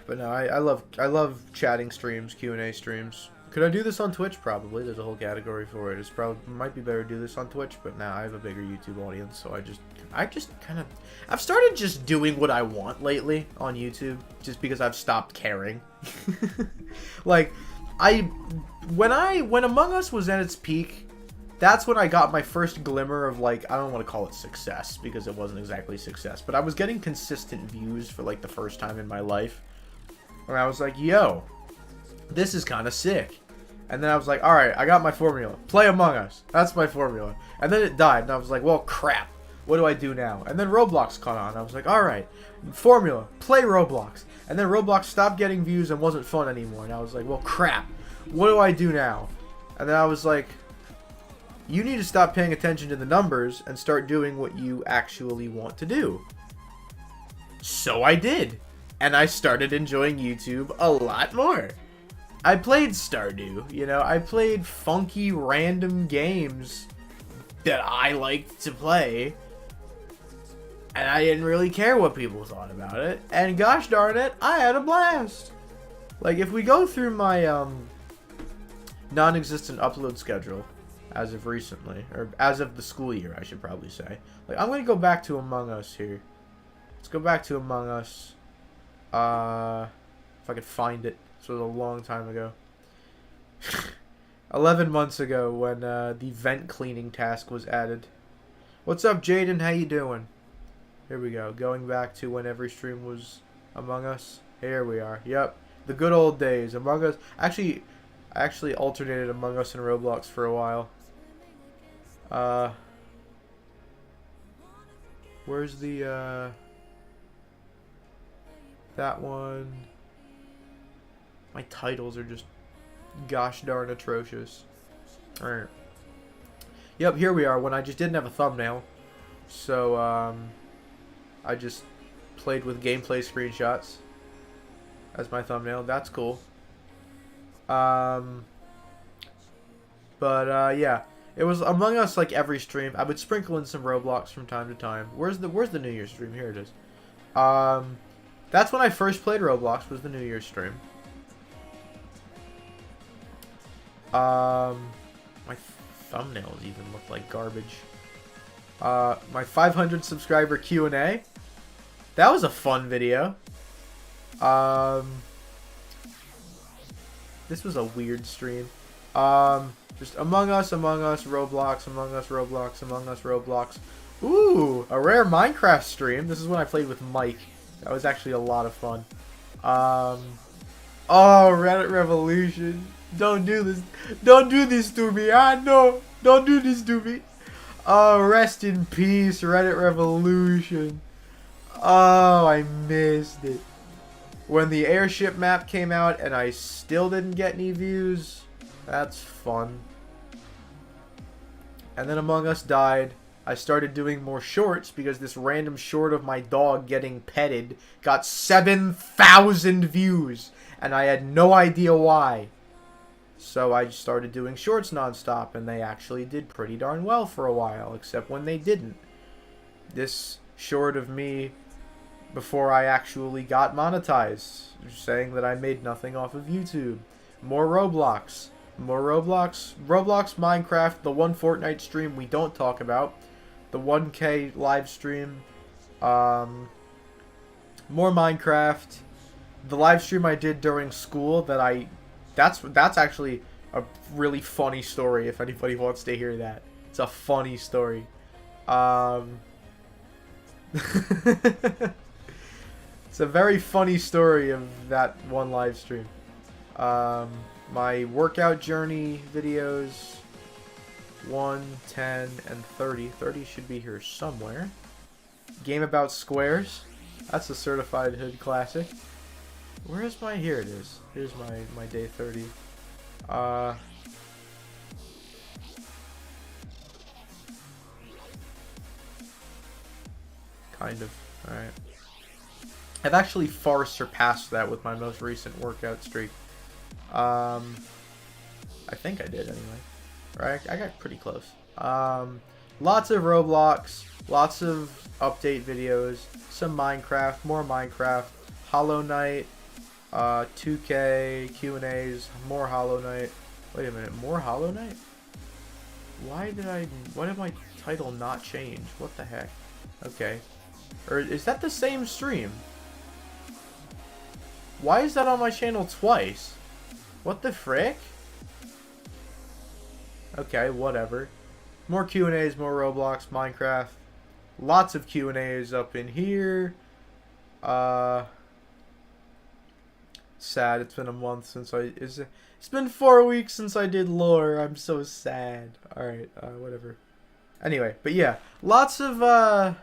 But no, I love chatting streams, Q&A streams. Could I do this on Twitch? Probably. There's a whole category for it. It's probably might be better to do this on Twitch, but now I have a bigger YouTube audience, so I've started just doing what I want lately on YouTube, just because I've stopped caring. Like, when Among Us was at its peak, that's when I got my first glimmer of, like, I don't want to call it success, because it wasn't exactly success, but I was getting consistent views for, like, the first time in my life. And I was like, yo, this is kind of sick. And then I was like, alright, I got my formula. Play Among Us. That's my formula. And then it died, and I was like, well, crap. What do I do now? And then Roblox caught on. I was like, alright, formula. Play Roblox. And then Roblox stopped getting views and wasn't fun anymore. And I was like, well, crap. What do I do now? And then I was like, you need to stop paying attention to the numbers and start doing what you actually want to do. So I did. And I started enjoying YouTube a lot more. I played Stardew, you know, I played funky random games that I liked to play, and I didn't really care what people thought about it, and gosh darn it, I had a blast. Like, if we go through my non-existent upload schedule as of recently, or as of the school year, I should probably say, like, I'm going to go back to Among Us here. Let's go back to Among Us. If I could find it. This was a long time ago. 11 months ago when the vent cleaning task was added. What's up, Jaden? How you doing? Here we go. Going back to when every stream was Among Us. Here we are. Yep. The good old days. Among Us. I actually alternated Among Us and Roblox for a while. Where's the, that one? My titles are just gosh darn atrocious. Alright. Yep, here we are when I just didn't have a thumbnail. So, I just played with gameplay screenshots as my thumbnail. That's cool. Yeah. It was Among Us like every stream. I would sprinkle in some Roblox from time to time. Where's the New Year's stream? Here it is. That's when I first played Roblox, was the New Year's stream. My thumbnails even look like garbage. My 500 subscriber Q&A. That was a fun video. This was a weird stream. Just Among Us, Roblox, Among Us, Roblox, Among Us, Roblox. Ooh, a rare Minecraft stream. This is when I played with Mike. That was actually a lot of fun. Oh, Reddit Revolution. Don't do this. Don't do this to me. No. Don't do this to me. Oh, rest in peace, Reddit Revolution. Oh, I missed it. When the airship map came out and I still didn't get any views. That's fun. And then Among Us died. I started doing more shorts because this random short of my dog getting petted got 7,000 views. And I had no idea why. So I started doing shorts nonstop, and they actually did pretty darn well for a while, except when they didn't. This short of me before I actually got monetized, saying that I made nothing off of YouTube. More Roblox. More Roblox. Roblox, Minecraft, the one Fortnite stream we don't talk about. The 1K live stream. More Minecraft. The live stream I did during school that that's actually a really funny story if anybody wants to hear that. It's a funny story. It's a very funny story of that one live stream. My workout journey videos, 1, 10, and 30. 30 should be here somewhere. Game about squares. That's a certified hood classic. Where is my... Here it is. Here's my day 30. Kind of. Alright. I've actually far surpassed that with my most recent workout streak. I think I did anyway. Right? I got pretty close. Lots of Roblox. Lots of update videos. Some Minecraft. More Minecraft. Hollow Knight. 2K, Q&As, more Hollow Knight. Wait a minute, more Hollow Knight? Why did my title not change? What the heck? Okay. Or is that the same stream? Why is that on my channel twice? What the frick? Okay, whatever. More Q&As, more Roblox, Minecraft. Lots of Q&As up in here. Sad. It's been a month since it's been 4 weeks since I did lore. I'm so sad. Alright, whatever. Anyway, but yeah. Lots of Among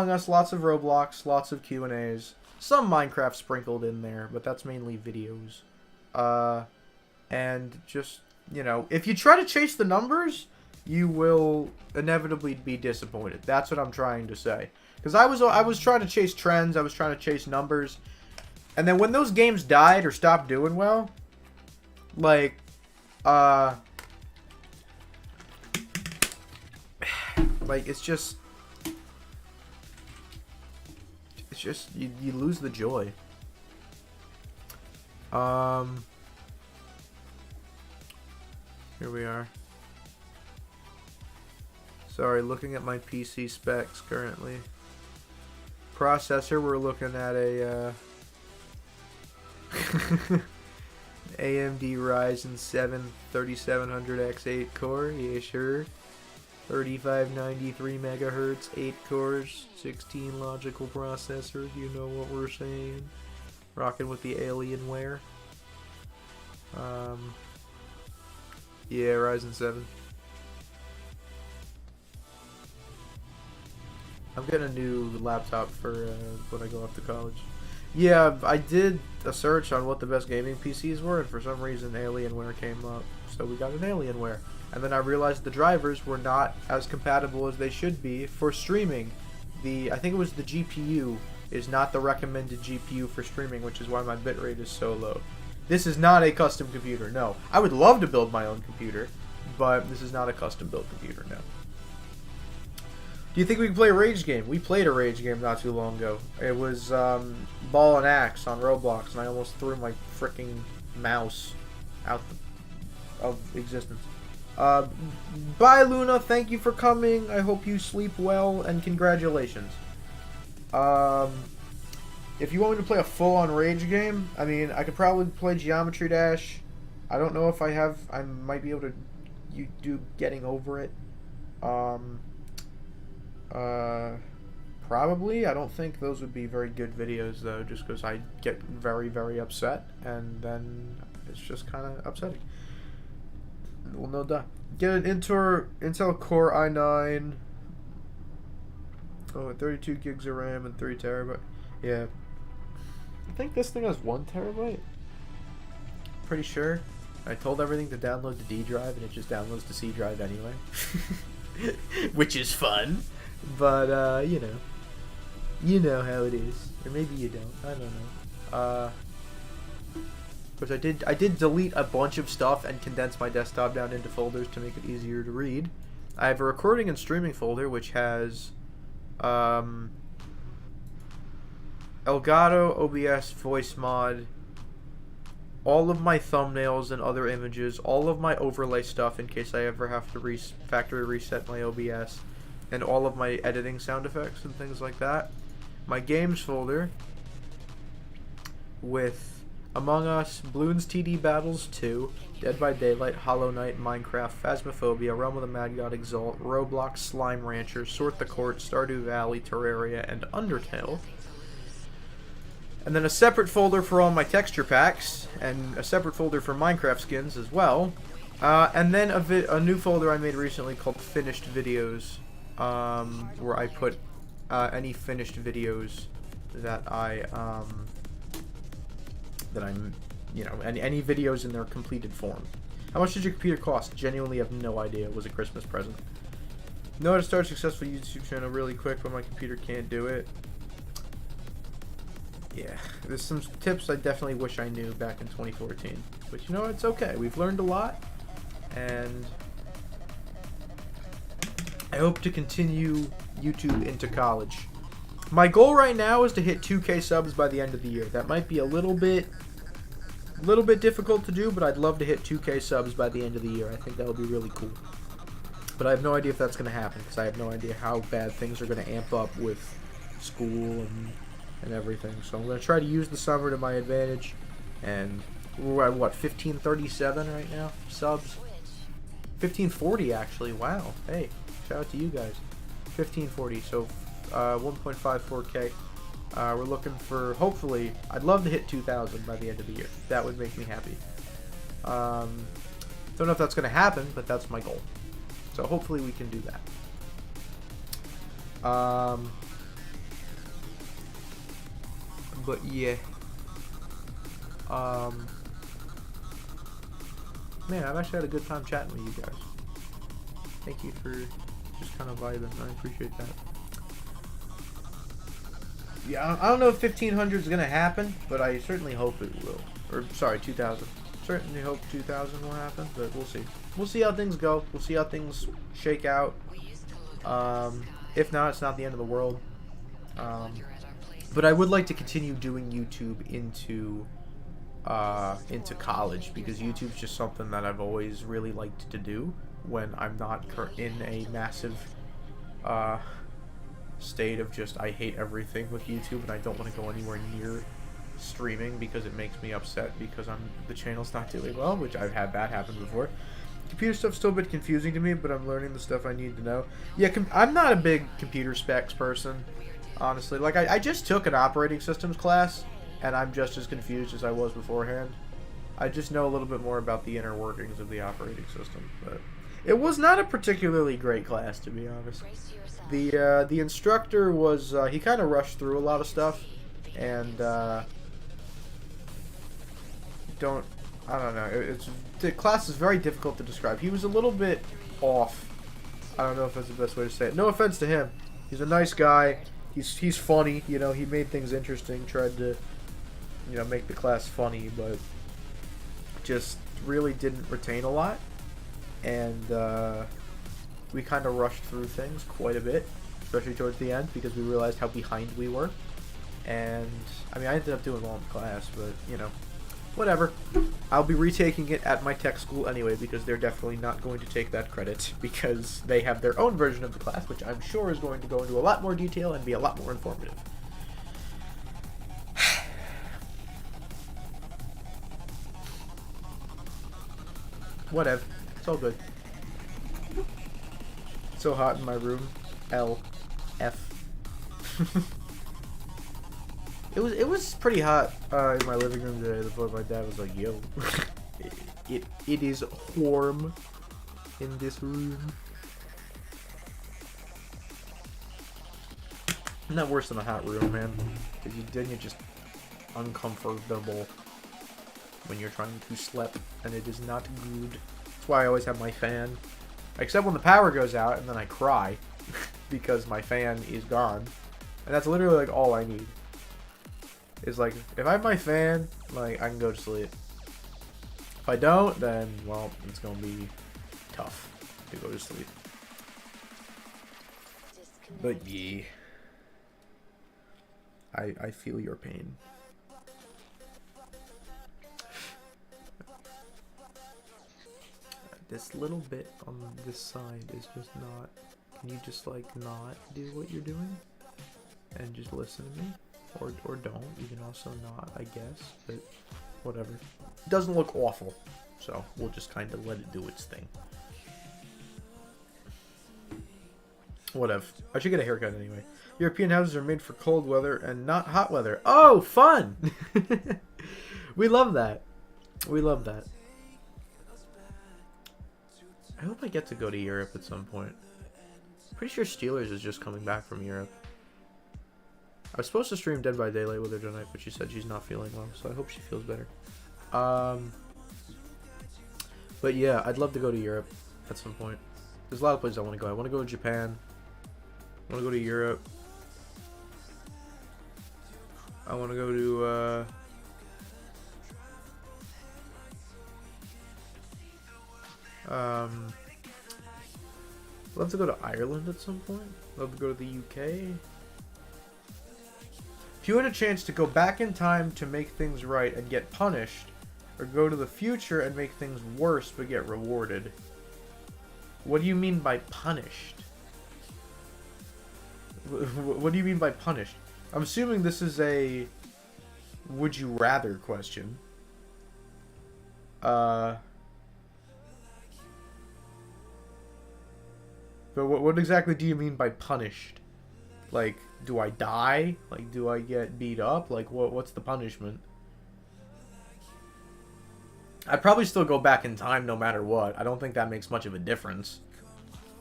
Us, lots of Roblox, lots of Q&As. Some Minecraft sprinkled in there, but that's mainly videos. And just, you know, if you try to chase the numbers, you will inevitably be disappointed. That's what I'm trying to say. Because I was trying to chase trends, I was trying to chase numbers. And then when those games died or stopped doing well, like, it's just you lose the joy. Here we are. Sorry, looking at my PC specs currently. Processor, we're looking at a AMD Ryzen 7 3700X8 core, yeah sure. 3593 megahertz, 8 cores, 16 logical processors, you know what we're saying. Rocking with the Alienware. Yeah, Ryzen 7. I'm getting a new laptop for when I go off to college. Yeah, I did a search on what the best gaming PCs were, and for some reason Alienware came up. So we got an Alienware. And then I realized the drivers were not as compatible as they should be for streaming. I think it was the GPU is not the recommended GPU for streaming, which is why my bitrate is so low. This is not a custom computer, no. I would love to build my own computer, but this is not a custom built computer, no. Do you think we can play a Rage game? We played a Rage game not too long ago. It was Ball and Axe on Roblox, and I almost threw my freaking mouse out of existence. Bye, Luna. Thank you for coming. I hope you sleep well, and congratulations. If you want me to play a full-on Rage game, I mean, I could probably play Geometry Dash. I don't know if I might be able to do Getting Over It. Probably. I don't think those would be very good videos, though, just because I get very, very upset, and then it's just kind of upsetting. Well, no duh. Get an Intel Core i9. Oh, 32 gigs of RAM and 3 terabyte. Yeah. I think this thing has 1 terabyte. Pretty sure. I told everything to download the D drive, and it just downloads the C drive anyway. Which is fun. But, you know. You know how it is. Or maybe you don't. I don't know. Which I did delete a bunch of stuff and condense my desktop down into folders to make it easier to read. I have a recording and streaming folder, which has Elgato, OBS, voice mod, all of my thumbnails and other images, all of my overlay stuff in case I ever have to factory reset my OBS, and all of my editing sound effects and things like that. My games folder with Among Us, Bloons TD Battles 2, Dead by Daylight, Hollow Knight, Minecraft, Phasmophobia, Realm of the Mad God Exalt, Roblox, Slime Rancher, Sort the Court, Stardew Valley, Terraria, and Undertale. And then a separate folder for all my texture packs, and a separate folder for Minecraft skins as well. And then a new folder I made recently called Finished Videos, where I put any finished videos that I'm, you know, any videos in their completed form. How much did your computer cost? Genuinely have no idea. It was a Christmas present. Know how to start a successful YouTube channel really quick, but my computer can't do it. Yeah, there's some tips I definitely wish I knew back in 2014. But you know, it's okay. We've learned a lot, and I hope to continue YouTube into college. My goal right now is to hit 2K subs by the end of the year. That might be a little bit difficult to do, but I'd love to hit 2K subs by the end of the year. I think that would be really cool. But I have no idea if that's going to happen, because I have no idea how bad things are going to amp up with school and everything. So I'm going to try to use the summer to my advantage. And we're at, what, 1537 right now? Subs? 1540, actually. Wow. Hey, shout out to you guys. 1540, so 1.54K. We're looking for, hopefully, I'd love to hit 2,000 by the end of the year. That would make me happy. Don't know if that's going to happen, but that's my goal. So hopefully we can do that. But yeah. Man, I've actually had a good time chatting with you guys. Thank you for just kind of vibing. I appreciate that. Yeah, I don't know if 1500 is going to happen, but I certainly hope it will. Or, sorry, 2000. Certainly hope 2000 will happen, but we'll see. We'll see how things go. We'll see how things shake out. If not, it's not the end of the world. But I would like to continue doing YouTube into college, because YouTube's just something that I've always really liked to do when I'm not in a massive state of just I hate everything with YouTube and I don't want to go anywhere near streaming because it makes me upset because the channel's not doing well, which I've had that happen before. Computer stuff's still a bit confusing to me, but I'm learning the stuff I need to know. Yeah, I'm not a big computer specs person, honestly. Like, I just took an operating systems class, and I'm just as confused as I was beforehand. I just know a little bit more about the inner workings of the operating system, but it was not a particularly great class, to be honest. The instructor was, he kind of rushed through a lot of stuff, and I don't know. The class is very difficult to describe. He was a little bit off. I don't know if that's the best way to say it. No offense to him. He's a nice guy. He's funny. You know, he made things interesting. Tried to, you know, make the class funny, but just really didn't retain a lot. And we kind of rushed through things quite a bit, especially towards the end, because we realized how behind we were. And I mean, I ended up doing well in the class, but you know, whatever. I'll be retaking it at my tech school anyway, because they're definitely not going to take that credit, because they have their own version of the class, which I'm sure is going to go into a lot more detail and be a lot more informative. Whatever. It's all good. It's so hot in my room. L. F. It was pretty hot in my living room today before my dad was like, yo. it is warm in this room. Not worse than a hot room, man. Because then you're just uncomfortable when you're trying to sleep, and it is not good. That's why I always have my fan. Except when the power goes out, and then I cry because my fan is gone. And that's literally like all I need. Is like, if I have my fan, like, I can go to sleep. If I don't, then, well, it's gonna be tough to go to sleep. But yeah. I feel your pain. This little bit on this side is just not... Can you just, like, not do what you're doing? And just listen to me? Or don't. You can also not, I guess. But whatever. It doesn't look awful. So we'll just kind of let it do its thing. Whatever. I should get a haircut anyway. European houses are made for cold weather and not hot weather. Oh, fun! We love that. We love that. I hope I get to go to Europe at some point. Pretty sure Steelers is just coming back from Europe. I was supposed to stream Dead by Daylight with her tonight, but she said she's not feeling well, so I hope she feels better. But yeah, I'd love to go to Europe at some point. There's a lot of places I want to go. I want to go to Japan. I want to go to Europe. I want to go to, I'd love to go to Ireland at some point. I'd love to go to the UK. If you had a chance to go back in time to make things right and get punished, or go to the future and make things worse but get rewarded, what do you mean by punished? What do you mean by punished? I'm assuming this is a would you rather question. But what exactly do you mean by punished? Like, do I die? Like, do I get beat up? Like, what's the punishment? I'd probably still go back in time no matter what. I don't think that makes much of a difference.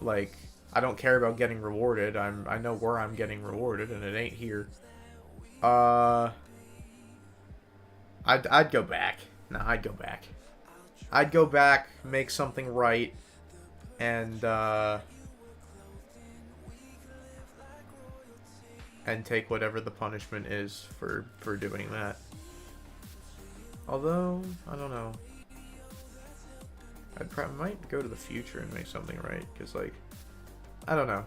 Like, I don't care about getting rewarded. I know where I'm getting rewarded, and it ain't here. I'd go back. No, I'd go back. I'd go back, make something right, and take whatever the punishment is for doing that. Although, I don't know. I might go to the future and make something right, because, like, I don't know.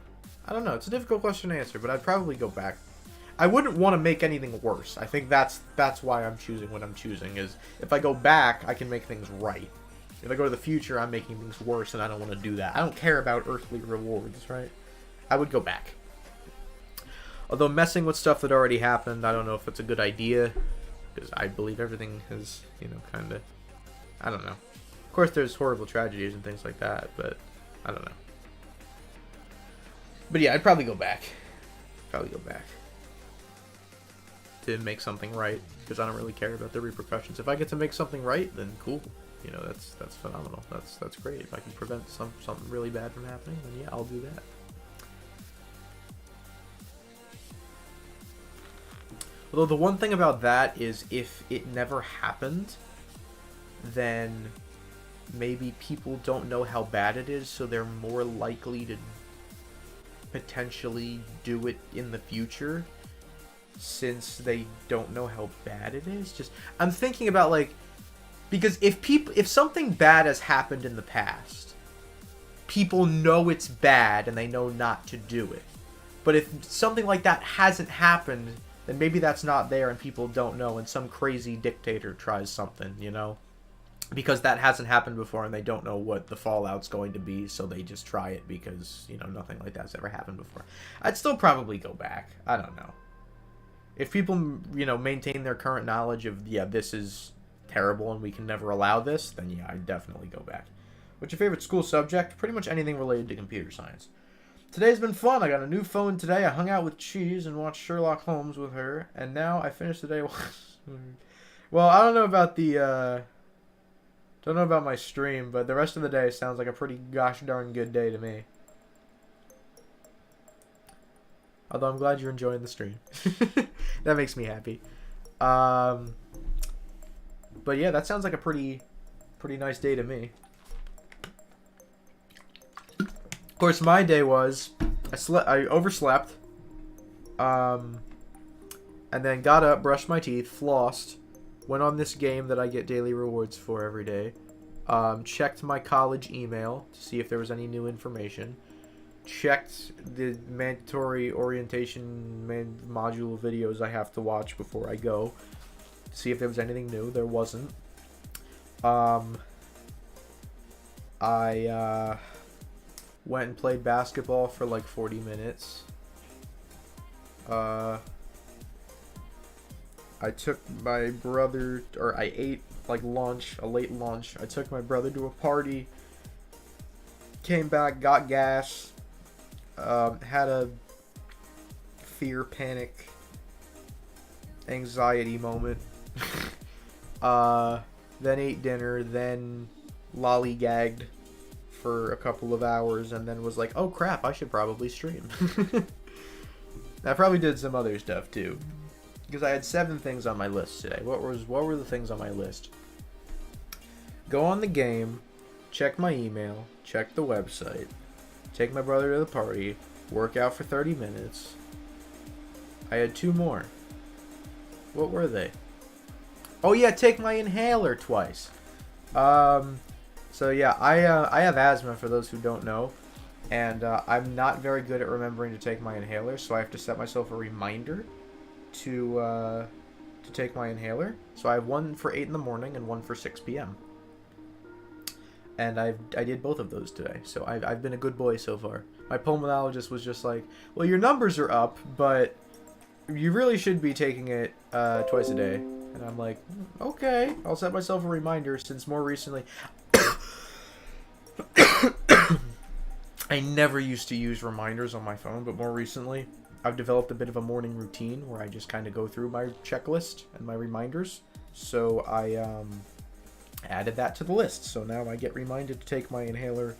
It's a difficult question to answer, but I'd probably go back. I wouldn't want to make anything worse. I think that's why I'm choosing what I'm choosing, is if I go back, I can make things right. If I go to the future, I'm making things worse, and I don't want to do that. I don't care about earthly rewards, right? I would go back. Although messing with stuff that already happened, I don't know if it's a good idea, because I believe everything has, you know, kind of, I don't know. Of course, there's horrible tragedies and things like that, but I don't know. But yeah, I'd probably go back. To make something right, because I don't really care about the repercussions. If I get to make something right, then cool. You know, that's phenomenal. That's great. If I can prevent something really bad from happening, then yeah, I'll do that. Although the one thing about that is if it never happened, then maybe people don't know how bad it is, so they're more likely to potentially do it in the future since they don't know how bad it is. Just I'm thinking about, like, because if something bad has happened in the past, people know it's bad and they know not to do it. But if something like that hasn't happened, then maybe that's not there and people don't know, and some crazy dictator tries something, you know? Because that hasn't happened before and they don't know what the fallout's going to be, so they just try it because, you know, nothing like that's ever happened before. I'd still probably go back. I don't know. If people, you know, maintain their current knowledge of, yeah, this is terrible and we can never allow this, then yeah, I'd definitely go back. What's your favorite school subject? Pretty much anything related to computer science. Today's been fun. I got a new phone today. I hung out with Cheese and watched Sherlock Holmes with her, and now I finished the day. Well, I don't know about the, don't know about my stream, but the rest of the day sounds like a pretty gosh darn good day to me. Although I'm glad you're enjoying the stream. That makes me happy. But yeah, that sounds like a pretty nice day to me. Of course, my day was I overslept, and then got up, brushed my teeth, flossed, went on this game that I get daily rewards for every day, checked my college email to see if there was any new information, checked the mandatory orientation module videos I have to watch before I go to see if there was anything new. There wasn't. I went and played basketball for like 40 minutes. I took my brother, or I ate like lunch, a late lunch. I took my brother to a party, came back, got gas, had a fear, panic, anxiety moment, then ate dinner, then lollygagged for a couple of hours, and then was like, oh crap, I should probably stream. I probably did some other stuff too, because I had 7 things on my list today. What were the things on my list? Go on the game, check my email, check the website, take my brother to the party, work out for 30 minutes. I had 2 more. What were they? Oh yeah, take my inhaler twice. So yeah, I have asthma, for those who don't know, and I'm not very good at remembering to take my inhaler, so I have to set myself a reminder to take my inhaler. So I have one for 8 in the morning and one for 6 p.m. And I did both of those today, so I've been a good boy so far. My pulmonologist was just like, well, your numbers are up, but you really should be taking it twice a day. And I'm like, okay, I'll set myself a reminder, since more recently... I never used to use reminders on my phone, but more recently I've developed a bit of a morning routine where I just kind of go through my checklist and my reminders. So I added that to the list. So now I get reminded to take my inhaler,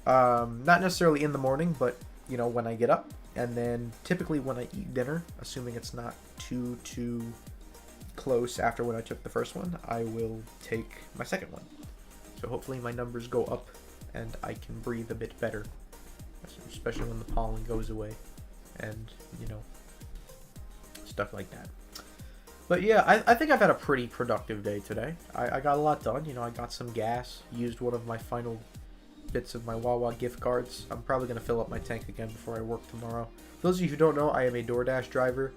not necessarily in the morning, but you know, when I get up, and then typically when I eat dinner, assuming it's not too close after when I took the first one, I will take my second one. So hopefully my numbers go up and I can breathe a bit better, especially when the pollen goes away and, you know, stuff like that. But yeah, I think I've had a pretty productive day today. I got a lot done. You know, I got some gas, used one of my final bits of my Wawa gift cards. I'm probably going to fill up my tank again before I work tomorrow. For those of you who don't know, I am a DoorDash driver.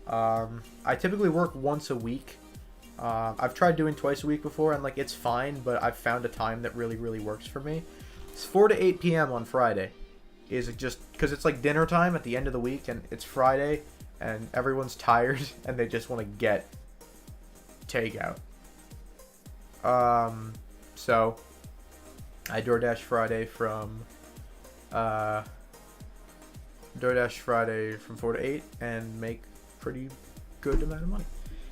I typically work once a week. I've tried doing twice a week before, and like, it's fine, but I've found a time that really works for me. It's 4 to 8 p.m. on Friday. Is it just because it's like dinner time at the end of the week, and it's Friday, and everyone's tired, and they just want to get takeout. So I DoorDash Friday from 4 to 8 and make pretty good amount of money.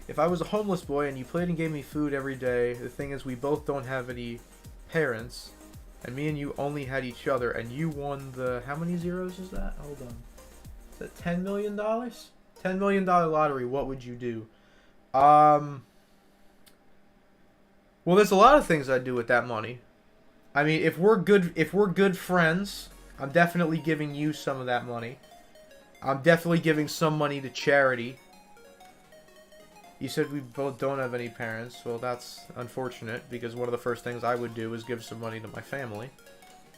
If I was a homeless boy and you played and gave me food every day, the thing is we both don't have any parents, and me and you only had each other, and you won the... How many zeros is that? Hold on. Is that $10 million? $10 $10 million lottery, what would you do? Well, there's a lot of things I'd do with that money. I mean, if we're good friends, I'm definitely giving you some of that money. I'm definitely giving some money to charity. You said we both don't have any parents. Well, that's unfortunate, because one of the first things I would do is give some money to my family.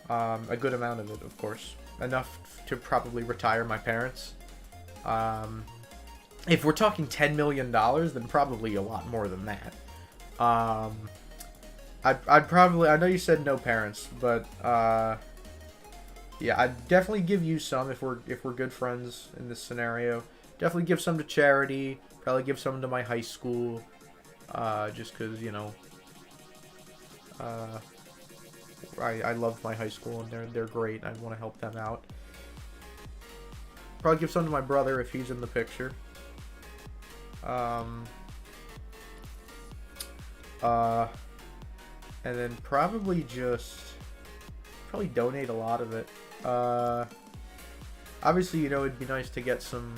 A good amount of it, of course. Enough to probably retire my parents. If we're talking $10 million, then probably a lot more than that. I'd probably... I know you said no parents, but, yeah, I'd definitely give you some if we're good friends in this scenario. Definitely give some to charity. Probably give some to my high school. Just because, you know... I love my high school, and they're great. I want to help them out. Probably give some to my brother if he's in the picture. And then probably donate a lot of it. Obviously, you know, it'd be nice to get some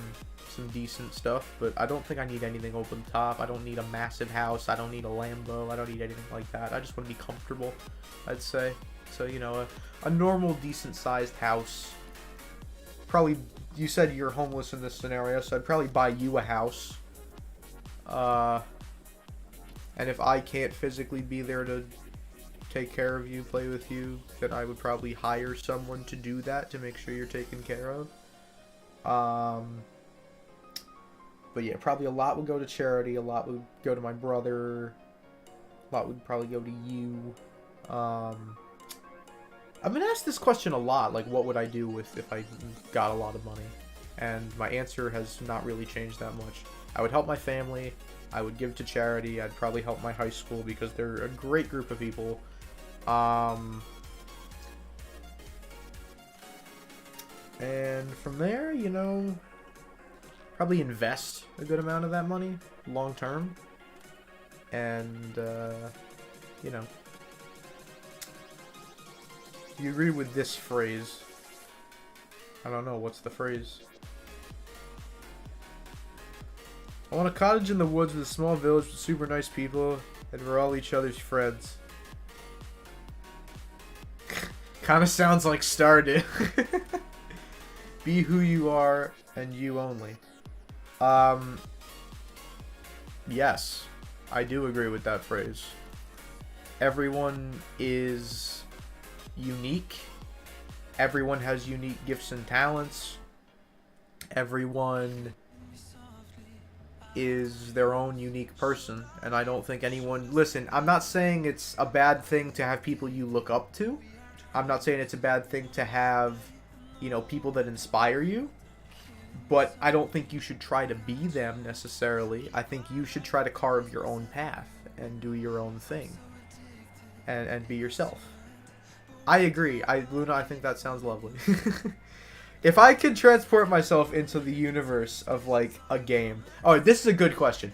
decent stuff, but I don't think I need anything open top. I don't need a massive house. I don't need a Lambo. I don't need anything like that. I just want to be comfortable, I'd say. So, you know, a normal, decent-sized house. Probably, you said you're homeless in this scenario, so I'd probably buy you a house. And if I can't physically be there to take care of you, play with you, then I would probably hire someone to do that to make sure you're taken care of. But yeah, probably a lot would go to charity, a lot would go to my brother, a lot would probably go to you. I've been asked this question a lot, like what would I do if I got a lot of money? And my answer has not really changed that much. I would help my family, I would give to charity, I'd probably help my high school because they're a great group of people. And from there, you know, probably invest a good amount of that money long term. And, you know, you agree with this phrase? I don't know, what's the phrase? I want a cottage in the woods with a small village with super nice people, and we're all each other's friends. Kind of sounds like Stardew. Be who you are, and you only. Yes, I do agree with that phrase. Everyone is unique. Everyone has unique gifts and talents. Everyone is their own unique person, and I don't think anyone... Listen, I'm not saying it's a bad thing to have people you look up to. I'm not saying it's a bad thing to have, you know, people that inspire you. But I don't think you should try to be them necessarily. I think you should try to carve your own path and do your own thing. And be yourself. I agree. Luna, I think that sounds lovely. If I could transport myself into the universe of, like, a game... Oh, this is a good question.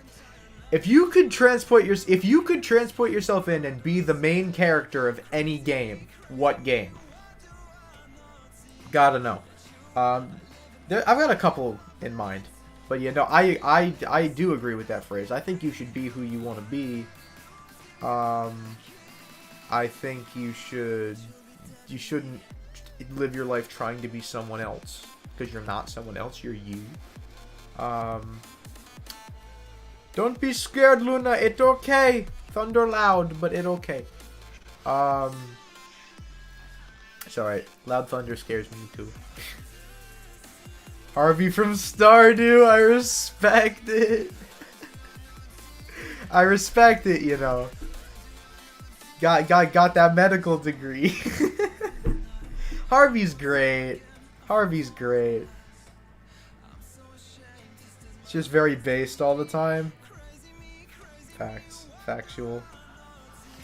If you could transport yourself in and be the main character of any game, what game? Gotta know. I've got a couple in mind. But, you know, I do agree with that phrase. I think you should be who you want to be. I think you shouldn't live your life trying to be someone else, because you're not someone else, you're you. Don't be scared, Luna, it's okay. Thunder loud, but it okay. It's alright. Loud thunder scares me too. Harvey from Stardew, I respect it. I respect it, you know. Got that medical degree. Harvey's great. Harvey's great. It's just very based all the time. Facts. Factual.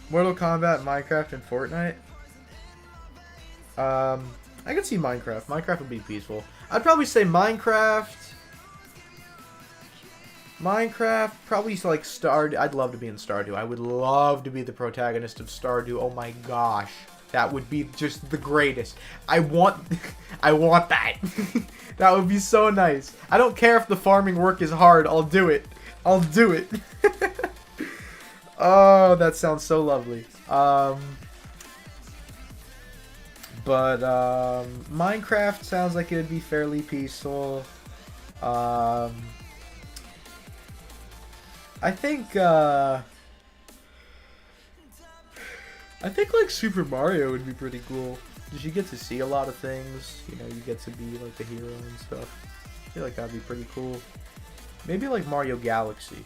Mortal Kombat, Minecraft, and Fortnite. I could see Minecraft. Minecraft would be peaceful. I'd probably say Minecraft. Probably like Stardew. I'd love to be in Stardew. I would love to be the protagonist of Stardew. Oh my gosh. That would be just the greatest. I want that. That would be so nice. I don't care if the farming work is hard. I'll do it. I'll do it. Oh, that sounds so lovely. Minecraft sounds like it would be fairly peaceful. I think like Super Mario would be pretty cool. Because you get to see a lot of things. You know, you get to be like the hero and stuff. I feel like that'd be pretty cool. Maybe like Mario Galaxy.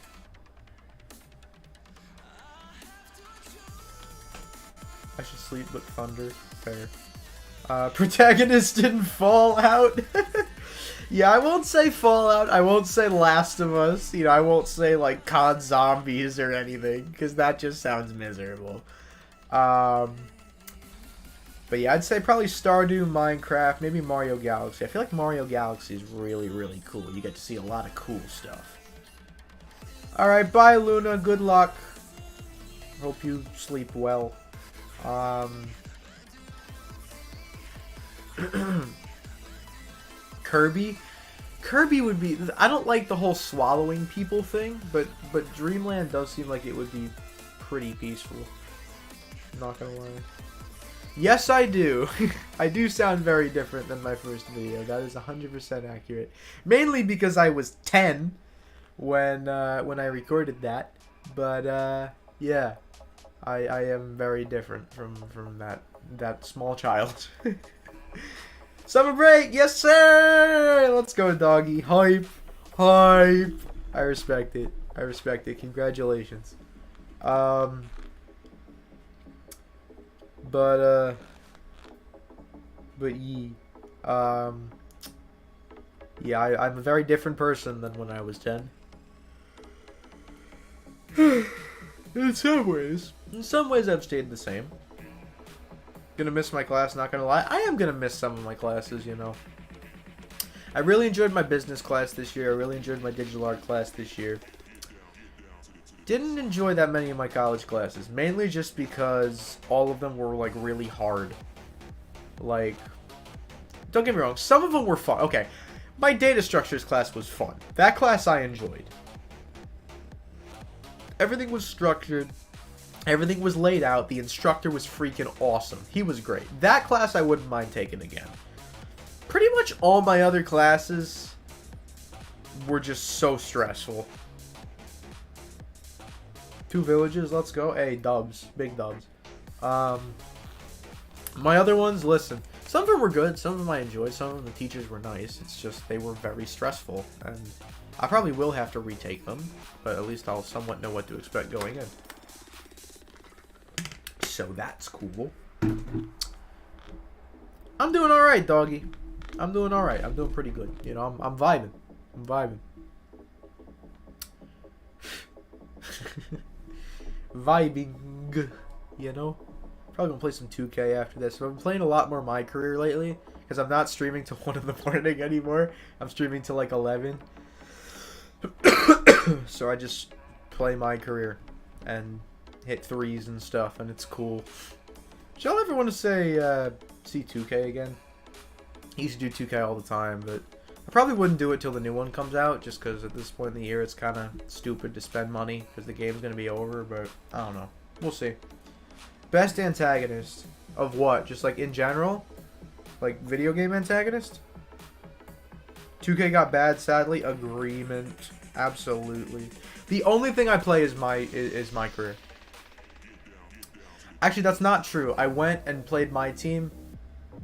I should sleep with thunder. Fair. Protagonist in Fallout. Yeah, I won't say Fallout. I won't say Last of Us. You know, I won't say like COD Zombies or anything. Because that just sounds miserable. But yeah, I'd say probably Stardew, Minecraft, maybe Mario Galaxy. I feel like Mario Galaxy is really, really cool. You get to see a lot of cool stuff. Alright, bye Luna. Good luck. Hope you sleep well. Kirby? Kirby would be... I don't like the whole swallowing people thing, but Dreamland does seem like it would be pretty peaceful. I'm not gonna lie. Yes, I do. I do sound very different than my first video. That is 100% accurate. Mainly because I was 10 when I recorded that. But yeah, I am very different from that small child. Summer break, yes sir. Let's go, doggy. Hype, hype. I respect it. I respect it. Congratulations. But yeah, I'm a very different person than when I was 10. In some ways I've stayed the same. Gonna miss my class, not gonna lie. I am gonna miss some of my classes, you know. I really enjoyed my business class this year. I really enjoyed my digital art class this year. Didn't enjoy that many of my college classes, mainly just because all of them were like really hard. Like, don't get me wrong, some of them were fun. Okay, my data structures class was fun. That class I enjoyed. Everything was structured. Everything was laid out. The instructor was freaking awesome. He was great. That class I wouldn't mind taking again. Pretty much all my other classes were just so stressful. 2 villages, let's go. Hey, dubs. Big dubs. My other ones, listen. Some of them were good. Some of them I enjoyed. Some of them the teachers were nice. It's just they were very stressful. And I probably will have to retake them. But at least I'll somewhat know what to expect going in. So that's cool. I'm doing alright, doggy. I'm doing alright. I'm doing pretty good. You know, I'm vibing. I'm vibing. Vibing, you know. Probably gonna play some 2K after this. So I've been playing a lot more My Career lately because I'm not streaming till 1 in the morning anymore. I'm streaming till like 11. So I just play My Career and hit threes and stuff, and it's cool. Should y'all ever want to see 2K again? I used to do 2K all the time, but I probably wouldn't do it till the new one comes out, just because at this point in the year it's kind of stupid to spend money, because the game's going to be over, but I don't know. We'll see. Best antagonist of what? Just like in general? Like video game antagonist? 2K got bad, sadly. Agreement. Absolutely. The only thing I play is My Career. Actually, that's not true. I went and played My Team,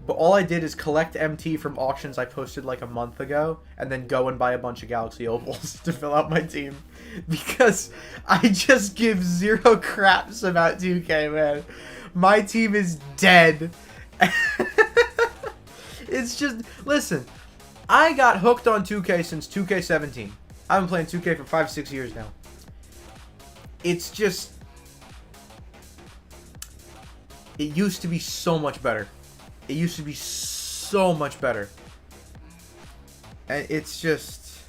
but all I did is collect MT from auctions I posted like a month ago, and then go and buy a bunch of Galaxy Opals to fill out my team. Because I just give zero craps about 2K, man. My team is dead. It's just... Listen, I got hooked on 2K since 2K17. I've been playing 2K for 5-6 years now. It's just... It used to be so much better. It used to be so much better. And it's just...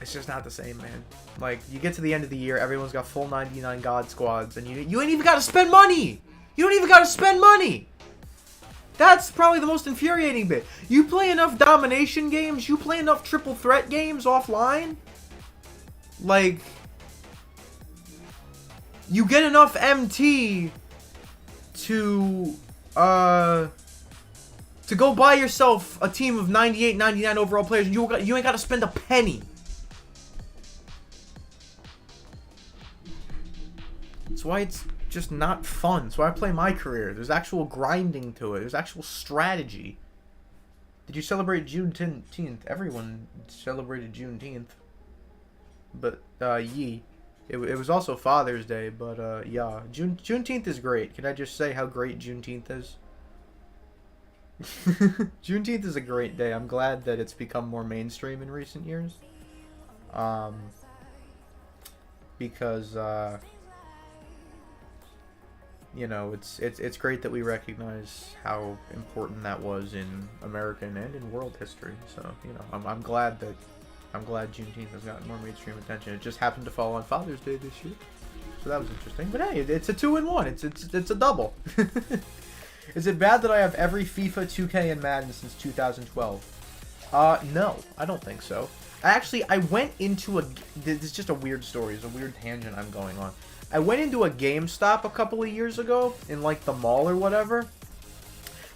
It's just not the same, man. Like, you get to the end of the year, everyone's got full 99 God squads, and you ain't even got to spend money! You don't even got to spend money! That's probably the most infuriating bit. You play enough domination games, you play enough triple threat games offline, like, you get enough MT to go buy yourself a team of 98, 99 overall players, and you ain't got to spend a penny. That's why it's just not fun. That's why I play my career. There's actual grinding to it. There's actual strategy. Did you celebrate Juneteenth? Everyone celebrated Juneteenth. But, It was also Father's Day, but, yeah. Juneteenth is great. Can I just say how great Juneteenth is? Juneteenth is a great day. I'm glad that it's become more mainstream in recent years. Because, you know, it's great that we recognize how important that was in American and in world history. So, you know, I'm glad Juneteenth has gotten more mainstream attention. It just happened to fall on Father's Day this year, so that was interesting. But hey, it's a 2-in-1. It's a double. Is it bad that I have every FIFA, 2K, and Madden since 2012? No, I don't think so. I went into this is just a weird story. It's a weird tangent I'm going on. I went into a GameStop a couple of years ago in, like, the mall or whatever.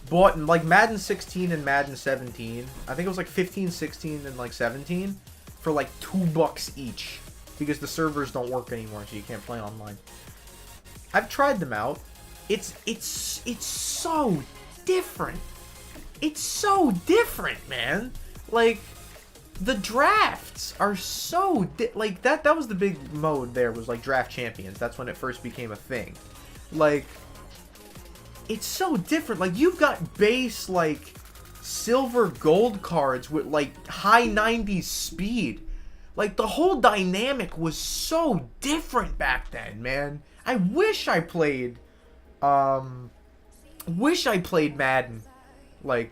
Bought, like, Madden 16 and Madden 17. I think it was, like, 15, 16, and, like, 17. For, like, $2 each. Because the servers don't work anymore, so you can't play online. I've tried them out. It's so different. It's so different, man. Like, the drafts are so like that was the big mode there, was like draft champions. That's when it first became a thing. Like, it's so different. Like, you've got base, like, silver gold cards with, like, high 90s speed. Like, the whole dynamic was so different back then, man. I wish I played Madden, like,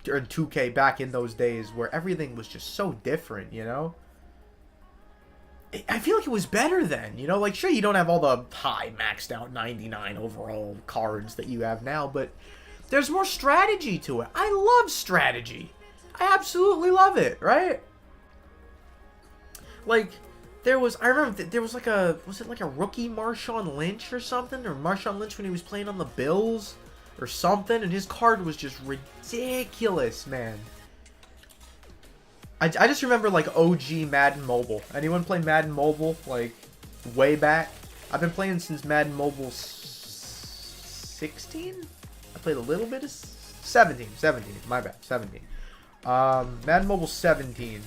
or 2K back in those days where everything was just so different, you know? I feel like it was better then, you know? Like, sure, you don't have all the high maxed out 99 overall cards that you have now, but there's more strategy to it. I love strategy. I absolutely love it, right? Like, I remember there was like was it like a rookie Marshawn Lynch or something? Or Marshawn Lynch when he was playing on the Bills? Or something, and his card was just ridiculous, man. I just remember, like, OG Madden Mobile. Anyone play Madden Mobile, like, way back? I've been playing since Madden Mobile 16? I played a little bit of 17, my bad, 17. Madden Mobile 17.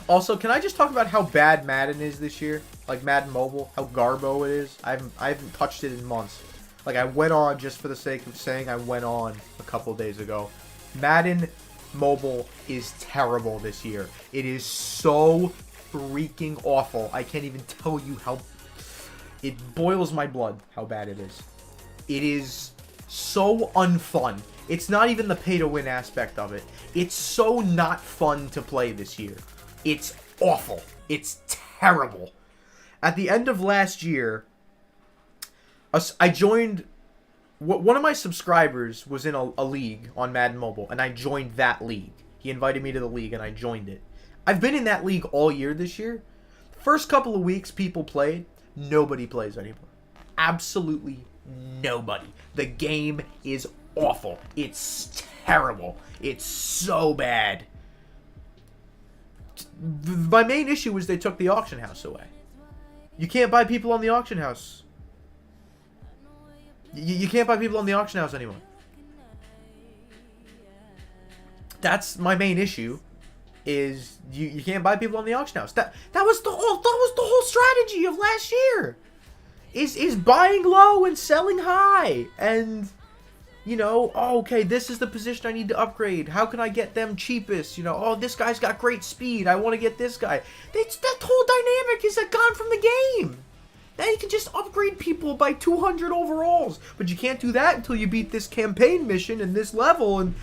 Also, can I just talk about how bad Madden is this year? Like, Madden Mobile, how garbo it is. I haven't touched it in months. Like, I went on just for the sake of saying I went on a couple days ago. Madden Mobile is terrible this year. It is so freaking awful. I can't even tell you how... It boils my blood how bad it is. It is so unfun. It's not even the pay-to-win aspect of it. It's so not fun to play this year. It's awful. It's terrible. At the end of last year, I joined... One of my subscribers was in a league on Madden Mobile, and I joined that league. He invited me to the league, and I joined it. I've been in that league all year this year. First couple of weeks, people played. Nobody plays anymore. Absolutely nobody. The game is awful. It's terrible. It's so bad. My main issue was they took the auction house away. You can't buy people on the auction house. You can't buy people on the auction house anymore. That's my main issue. Is you can't buy people on the auction house. That was the whole strategy of last year. Is buying low and selling high, and you know, oh, okay, this is the position I need to upgrade. How can I get them cheapest? You know, oh, this guy's got great speed. I want to get this guy. That whole dynamic is gone from the game. Now you can just upgrade people by 200 overalls, but you can't do that until you beat this campaign mission and this level. And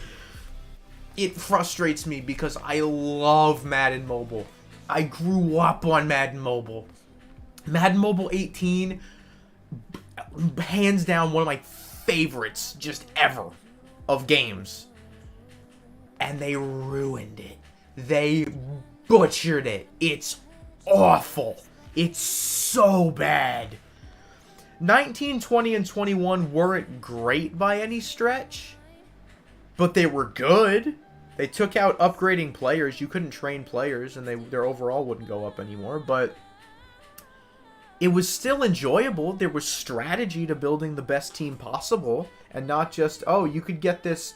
it frustrates me because I love Madden Mobile. I grew up on Madden Mobile. Madden Mobile 18, hands down one of my favorites just ever of games. And they ruined it. They butchered it. It's awful. It's so bad. 19, 20, and 21 weren't great by any stretch, but they were good. They took out upgrading players. You couldn't train players, and their overall wouldn't go up anymore, but it was still enjoyable. There was strategy to building the best team possible, and not just, oh, you could get this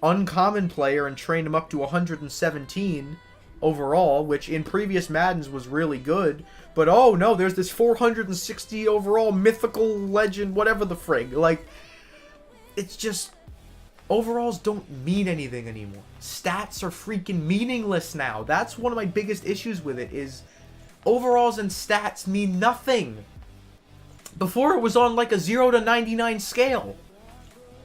uncommon player and train him up to 117 overall, which in previous Maddens was really good, but oh no, there's this 460 overall mythical legend, whatever the frig. Like, it's just, overalls don't mean anything anymore. Stats are freaking meaningless now. That's one of my biggest issues with it, is overalls and stats mean nothing. Before, it was on like a 0 to 99 scale.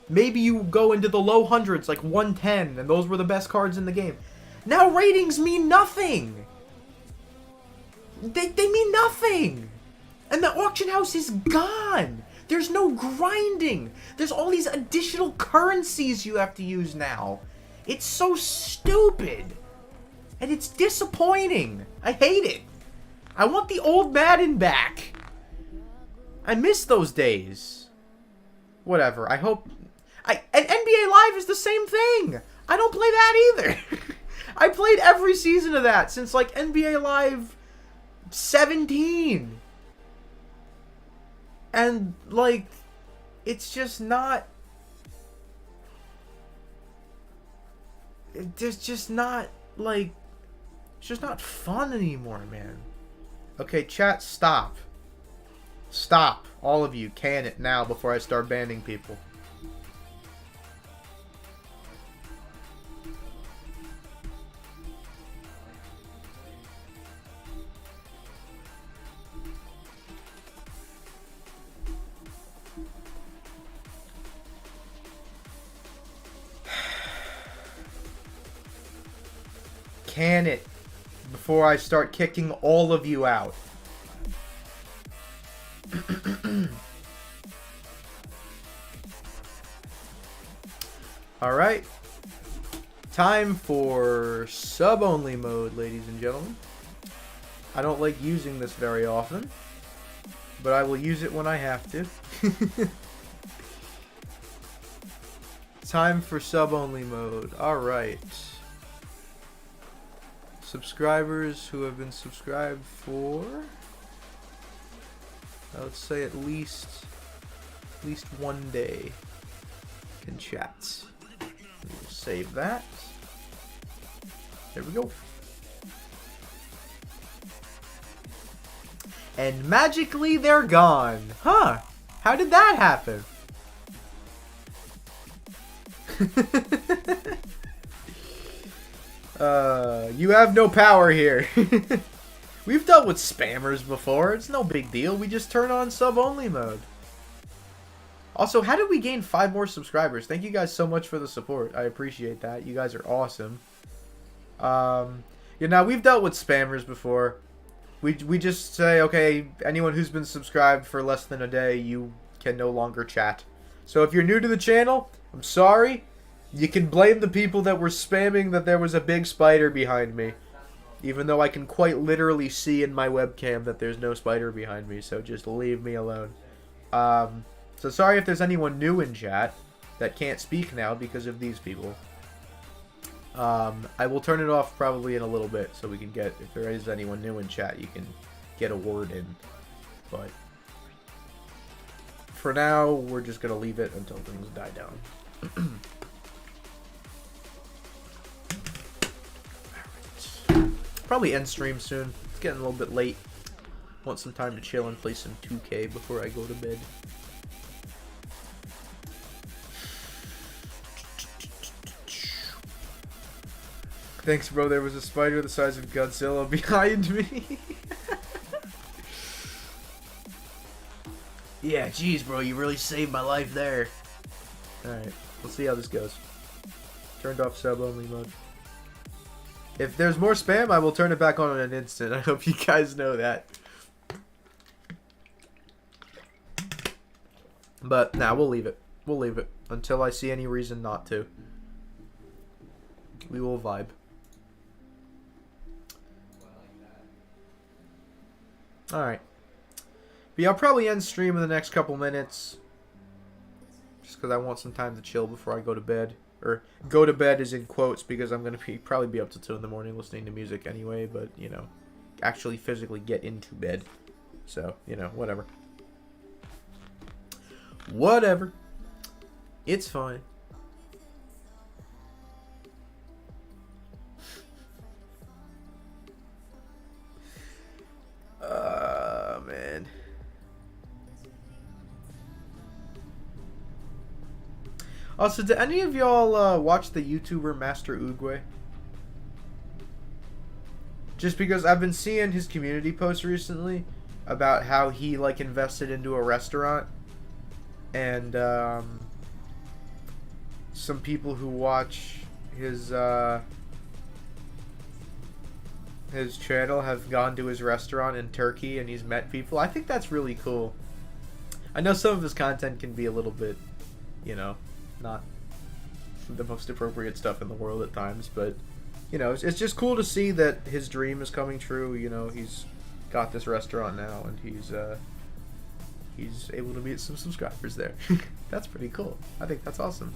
Maybe you go into the low hundreds, like 110, and those were the best cards in the game. Now ratings mean nothing. They mean nothing. And the auction house is gone. There's no grinding. There's all these additional currencies you have to use now. It's so stupid. And it's disappointing. I hate it. I want the old Madden back. I miss those days. Whatever. I hope... And NBA Live is the same thing. I don't play that either. I played every season of that since, like, NBA Live 17. And, like, it's just not... It's just not, like... It's just not fun anymore, man. Okay, chat, stop. Stop. All of you, can it now before I start banning people. Can it before I start kicking all of you out. Alright. Time for sub-only mode, ladies and gentlemen. I don't like using this very often, but I will use it when I have to. Time for sub-only mode. Alright. Subscribers who have been subscribed for, let's say at least 1 day, can chat. We'll save that. There we go. And magically they're gone. Huh. How did that happen? You have no power here. We've dealt with spammers before. It's no big deal. We just turn on sub-only mode. Also, how did we gain 5 more subscribers? Thank you guys so much for the support. I appreciate that. You guys are awesome. Yeah, now we've dealt with spammers before. We just say, okay, anyone who's been subscribed for less than a day, you can no longer chat. So if you're new to the channel, I'm sorry. You can blame the people that were spamming that there was a big spider behind me. Even though I can quite literally see in my webcam that there's no spider behind me, so just leave me alone. So sorry if there's anyone new in chat that can't speak now because of these people. I will turn it off probably in a little bit so we can get, if there is anyone new in chat, you can get a word in. But for now, we're just going to leave it until things die down. Probably end stream soon. It's getting a little bit late. Want some time to chill and play some 2K before I go to bed. Thanks, bro. There was a spider the size of Godzilla behind me. Yeah, geez, bro. You really saved my life there. Alright. We'll see how this goes. Turned off sub-only mode. If there's more spam, I will turn it back on in an instant. I hope you guys know that. But, nah, we'll leave it. We'll leave it. Until I see any reason not to. We will vibe. Alright. But yeah, I'll probably end stream in the next couple minutes. Just because I want some time to chill before I go to bed. Or, go to bed is in quotes because I'm going to probably be up till 2 in the morning listening to music anyway. But, you know, actually physically get into bed. So, you know, whatever. Whatever. It's fine. Man. Also, did any of y'all watch the YouTuber Master Oogway? Just because I've been seeing his community posts recently about how he, like, invested into a restaurant. And, some people who watch his channel have gone to his restaurant in Turkey and he's met people. I think that's really cool. I know some of his content can be a little bit, you know, not the most appropriate stuff in the world at times, but, you know, it's just cool to see that his dream is coming true. You know, he's got this restaurant now and he's able to meet some subscribers there. That's pretty cool. I think that's awesome.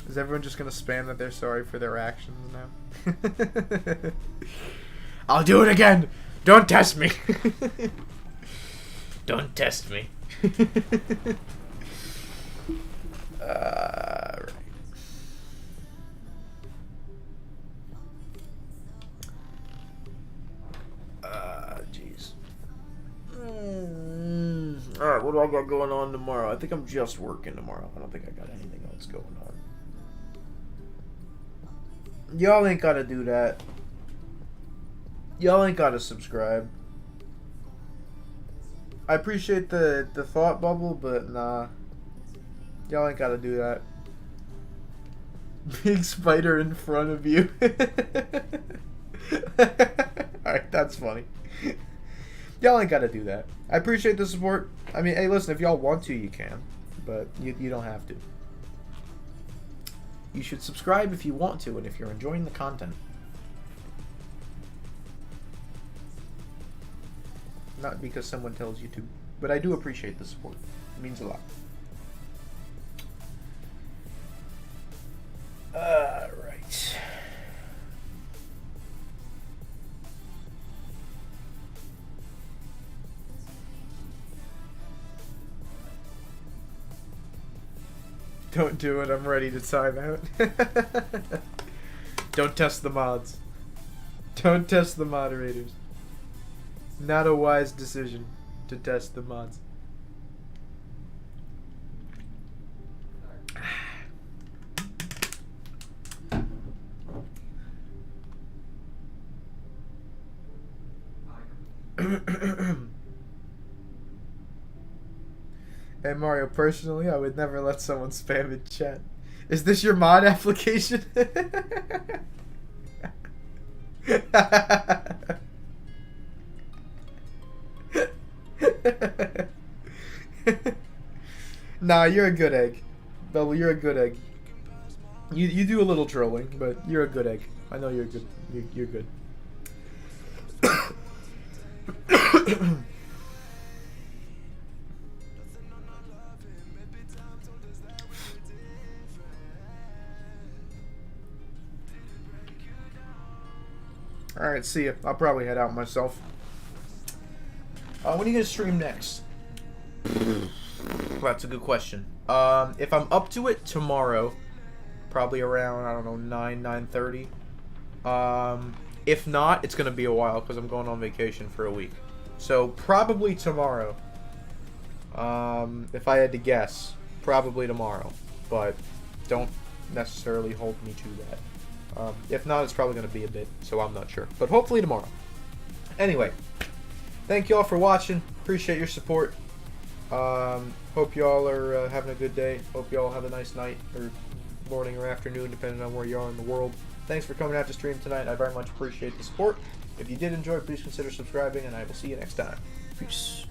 Is everyone just gonna spam that they're sorry for their actions now? I'll do it again! Don't test me! Don't test me. Right. Jeez. Alright, what do I got going on tomorrow? I think I'm just working tomorrow. I don't think I got anything else going on. Y'all ain't gotta do that. Y'all ain't gotta subscribe. I appreciate the thought bubble, but nah. Y'all ain't gotta do that. Big spider in front of you. Alright, that's funny. Y'all ain't gotta do that. I appreciate the support. I mean, hey, listen, if y'all want to, you can. But you don't have to. You should subscribe if you want to and if you're enjoying the content. Not because someone tells you to, but I do appreciate the support. It means a lot. Right. Don't do it, I'm ready to time out. Don't test the mods. Don't test the moderators. Not a wise decision to test the mods. Hey Mario, personally, I would never let someone spam in chat. Is this your mod application? Nah, you're a good egg. Bubble, you're a good egg. You do a little trolling, but you're a good egg. I know you're good. You're good. Alright, see ya. I'll probably head out myself. When are you gonna stream next? That's a good question. If I'm up to it tomorrow, probably around, I don't know, 9:30. If not, it's gonna be a while because I'm going on vacation for a week. So probably tomorrow. If I had to guess, probably tomorrow. But don't necessarily hold me to that. If not, it's probably going to be a bit, so I'm not sure. But hopefully tomorrow. Anyway, thank you all for watching. Appreciate your support. Hope y'all are having a good day. Hope y'all have a nice night or morning or afternoon, depending on where you are in the world. Thanks for coming out to stream tonight. I very much appreciate the support. If you did enjoy, please consider subscribing, and I will see you next time. Peace.